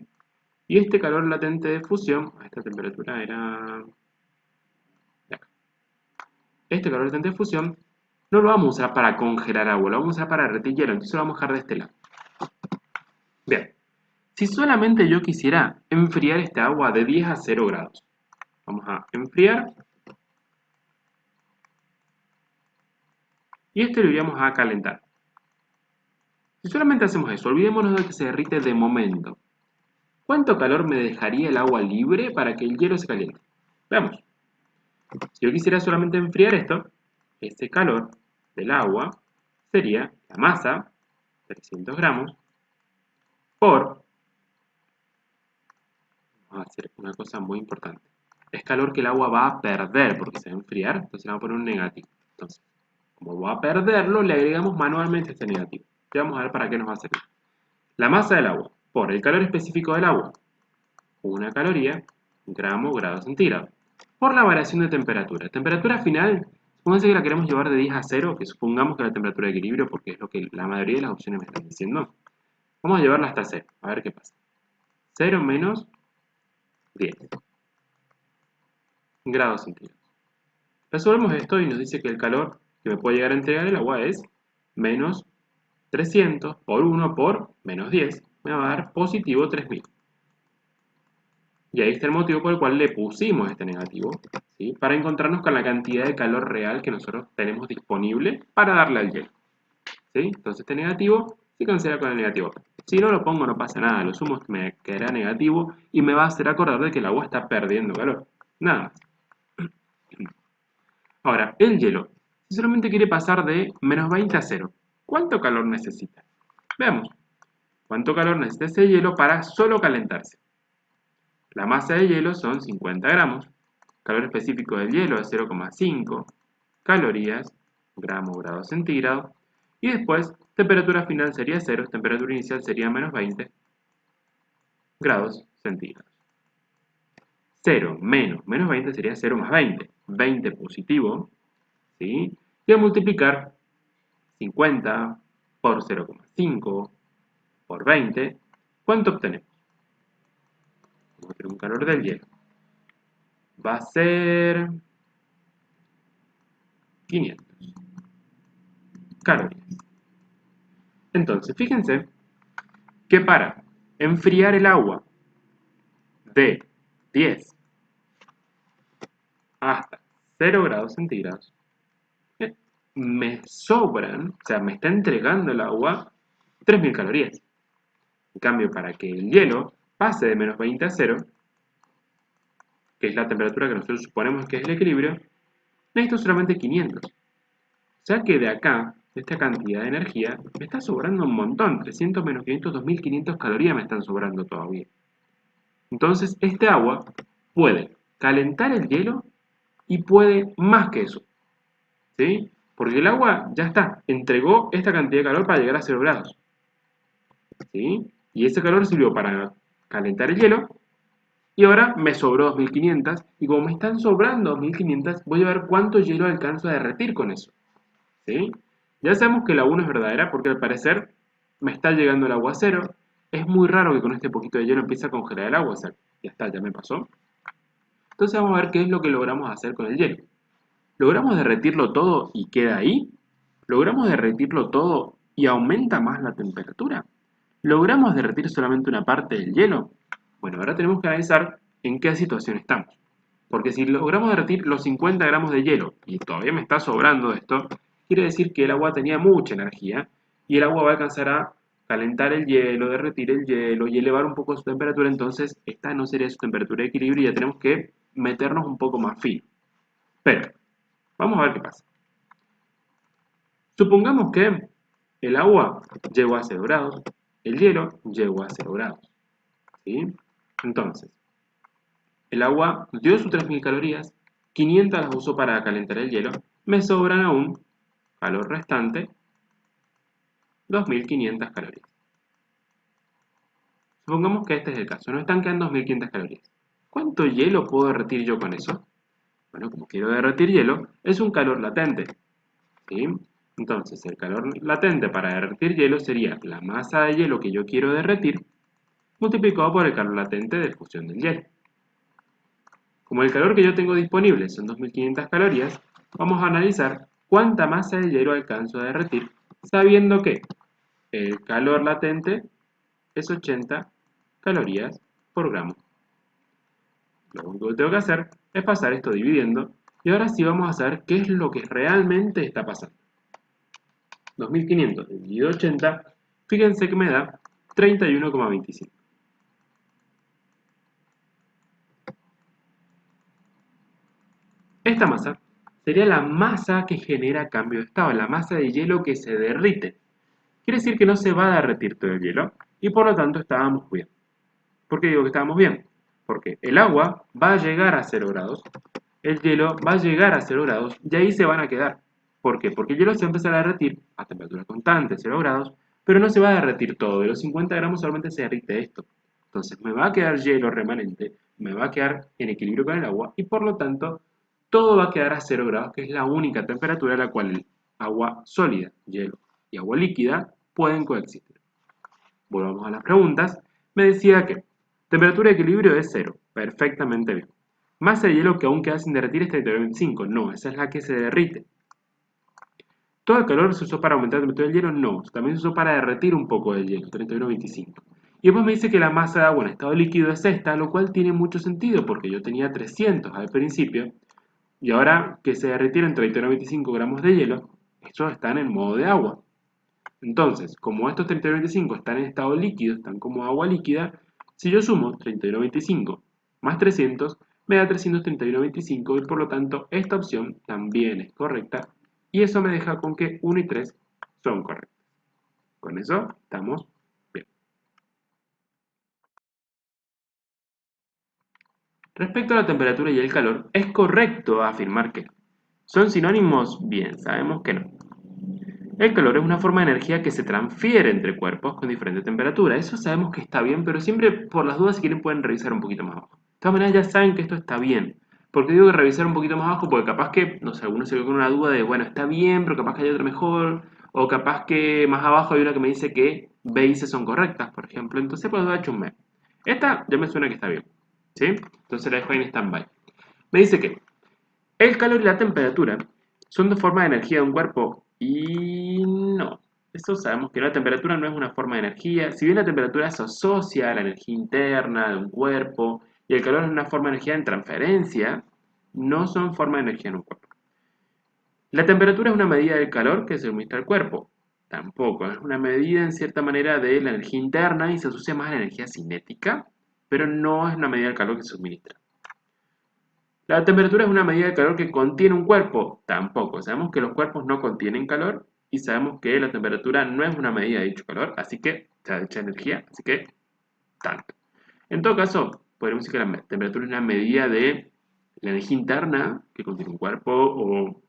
B: y este calor latente de fusión, esta temperatura era de acá. Este calor latente de fusión no lo vamos a usar para congelar agua, lo vamos a usar para derretir hielo, entonces lo vamos a dejar de este lado. Bien, si solamente yo quisiera enfriar esta agua de 10 a 0 grados, vamos a enfriar, y este lo iríamos a calentar. Si solamente hacemos eso, olvidémonos de que se derrite de momento. ¿Cuánto calor me dejaría el agua libre para que el hielo se caliente? Veamos. Si yo quisiera solamente enfriar esto, ese calor del agua sería la masa, 300 gramos, por, vamos a hacer una cosa muy importante, es calor que el agua va a perder porque se va a enfriar, entonces le vamos a poner un negativo. Entonces, como va a perderlo, le agregamos manualmente este negativo. Ya vamos a ver para qué nos va a servir. La masa del agua por el calor específico del agua, una caloría, gramo, grado centígrado, por la variación de temperatura. Temperatura final, supónganse que la queremos llevar de 10 a 0, que supongamos que la temperatura de equilibrio, porque es lo que la mayoría de las opciones me están diciendo. Vamos a llevarla hasta 0, a ver qué pasa. 0 menos 10 grados centígrados. Resolvemos esto y nos dice que el calor que me puede llegar a entregar el agua es menos 300 por 1 por menos 10. Me va a dar positivo 3000. Y ahí está el motivo por el cual le pusimos este negativo, ¿sí? Para encontrarnos con la cantidad de calor real que nosotros tenemos disponible para darle al hielo, ¿sí? Entonces este negativo se cancela con el negativo. Si no lo pongo no pasa nada, lo sumo me quedará negativo y me va a hacer acordar de que el agua está perdiendo calor. Nada más. Ahora, el hielo, si solamente quiere pasar de menos 20 a 0, ¿cuánto calor necesita? Veamos. ¿Cuánto calor necesita ese hielo para solo calentarse? La masa de hielo son 50 gramos, calor específico del hielo es 0,5 calorías, gramo grado centígrado, y después temperatura final sería 0, temperatura inicial sería menos 20 grados centígrados. 0 menos 20 sería 0 más 20, 20 positivo, ¿sí? Y al multiplicar 50 por 0,5 por 20, ¿cuánto obtenemos? Vamos a tener un calor del hielo. Va a ser 500 calorías. Entonces, fíjense que para enfriar el agua de 10 hasta 0 grados centígrados, me sobran, o sea, me está entregando el agua 3000 calorías. En cambio, para que el hielo pase de menos 20 a 0, que es la temperatura que nosotros suponemos que es el equilibrio, necesito solamente 500. O sea que de acá, de esta cantidad de energía, me está sobrando un montón. 300 menos 500, 2500 calorías me están sobrando todavía. Entonces, este agua puede calentar el hielo y puede más que eso. ¿Sí? Porque el agua ya está, entregó esta cantidad de calor para llegar a 0 grados. ¿Sí? Y ese calor sirvió para calentar el hielo. Y ahora me sobró 2500. Y como me están sobrando 2500, voy a ver cuánto hielo alcanzo a derretir con eso. ¿Sí? Ya sabemos que la 1 es verdadera porque al parecer me está llegando el agua a 0. Es muy raro que con este poquito de hielo empiece a congelar el agua. O sea, ya está, ya me pasó. Entonces vamos a ver qué es lo que logramos hacer con el hielo. ¿Logramos derretirlo todo y queda ahí? ¿Logramos derretirlo todo y aumenta más la temperatura? ¿Logramos derretir solamente una parte del hielo? Bueno, ahora tenemos que analizar en qué situación estamos. Porque si logramos derretir los 50 gramos de hielo y todavía me está sobrando esto, quiere decir que el agua tenía mucha energía y el agua va a alcanzar a calentar el hielo, derretir el hielo y elevar un poco su temperatura, entonces esta no sería su temperatura de equilibrio y ya tenemos que meternos un poco más fino. Pero, vamos a ver qué pasa. Supongamos que el agua llegó a 0 grados, el hielo llegó a 0 grados. ¿Sí? Entonces, el agua dio sus 3000 calorías, 500 las usó para calentar el hielo, me sobran aún calor restante, 2500 calorías. Supongamos que este es el caso, nos están quedando 2500 calorías. ¿Cuánto hielo puedo derretir yo con eso? Bueno, como quiero derretir hielo, es un calor latente. ¿Sí? Entonces, el calor latente para derretir hielo sería la masa de hielo que yo quiero derretir multiplicado por el calor latente de fusión del hielo. Como el calor que yo tengo disponible son 2500 calorías, vamos a analizar cuánta masa de hielo alcanzo a derretir, sabiendo que el calor latente es 80 calorías por gramo. Lo único que tengo que hacer es pasar esto dividiendo, y ahora sí vamos a saber qué es lo que realmente está pasando. 2500 dividido 80, fíjense que me da 31,25. Esta masa sería la masa que genera cambio de estado, la masa de hielo que se derrite. Quiere decir que no se va a derretir todo el hielo y por lo tanto estábamos bien. ¿Por qué digo que estábamos bien? Porque el agua va a llegar a 0 grados, el hielo va a llegar a 0 grados y ahí se van a quedar. ¿Por qué? Porque el hielo se va a empezar a derretir a temperatura constante, 0 grados, pero no se va a derretir todo. De los 50 gramos solamente se derrite esto. Entonces me va a quedar hielo remanente, me va a quedar en equilibrio con el agua y por lo tanto todo va a quedar a 0 grados, que es la única temperatura a la cual el agua sólida, hielo y agua líquida pueden coexistir. Volvamos a las preguntas. Me decía que temperatura de equilibrio es 0. Perfectamente bien. Masa de hielo que aún queda sin derretir es 32,25. No, esa es la que se derrite. ¿Todo el calor se usó para aumentar la temperatura del hielo? No, también se usó para derretir un poco del hielo, 31,25. Y después me dice que la masa de agua en estado líquido es esta, lo cual tiene mucho sentido porque yo tenía 300 al principio y ahora que se derritieron 31,25 gramos de hielo, estos están en modo de agua. Entonces, como estos 31,25 están en estado líquido, están como agua líquida, si yo sumo 31,25 más 300, me da 331,25 y por lo tanto esta opción también es correcta y eso me deja con que 1 y 3 son correctos. Con eso estamos bien. Respecto a la temperatura y el calor, es correcto afirmar que no. ¿Son sinónimos? Bien, sabemos que no. El calor es una forma de energía que se transfiere entre cuerpos con diferente temperatura. Eso sabemos que está bien, pero siempre por las dudas si quieren pueden revisar un poquito más abajo. De todas maneras ya saben que esto está bien. ¿Por qué digo que revisar un poquito más abajo? Porque capaz que, no sé, alguno se quedó con una duda de, bueno, está bien, pero capaz que hay otra mejor. O capaz que más abajo hay una que me dice que B y C son correctas, por ejemplo. Entonces pues voy a chumbear. Esta ya me suena que está bien. ¿Sí? Entonces la dejo ahí en stand-by. Me dice que el calor y la temperatura son dos formas de energía de un cuerpo y no. Eso sabemos que la temperatura no es una forma de energía. Si bien la temperatura se asocia a la energía interna de un cuerpo y el calor es una forma de energía en transferencia, no son formas de energía en un cuerpo. La temperatura es una medida del calor que se suministra al cuerpo. Tampoco, es una medida en cierta manera de la energía interna y se asocia más a la energía cinética, pero no es una medida del calor que se suministra. La temperatura es una medida de calor que contiene un cuerpo. Tampoco. Sabemos que los cuerpos no contienen calor y sabemos que la temperatura no es una medida de dicho calor, así que, o sea, de dicha energía, así que, tanto. En todo caso, podemos decir que la temperatura es una medida de la energía interna que contiene un cuerpo o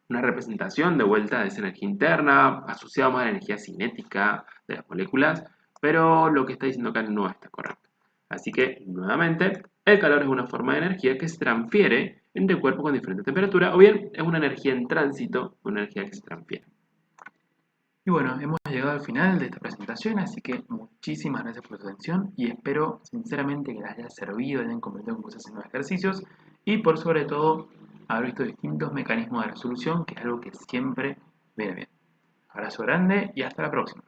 B: una representación de vuelta de esa energía interna asociada más a la energía cinética de las moléculas, pero lo que está diciendo acá no está correcto. Así que, nuevamente, el calor es una forma de energía que se transfiere entre cuerpos con diferente temperatura, o bien es una energía en tránsito, una energía que se transfiere.
A: Y bueno, hemos llegado al final de esta presentación, así que muchísimas gracias por su atención y espero sinceramente que les haya servido, hayan comprendido cómo se hacen los ejercicios y por sobre todo haber visto distintos mecanismos de resolución, que es algo que siempre viene bien. Abrazo grande y hasta la próxima.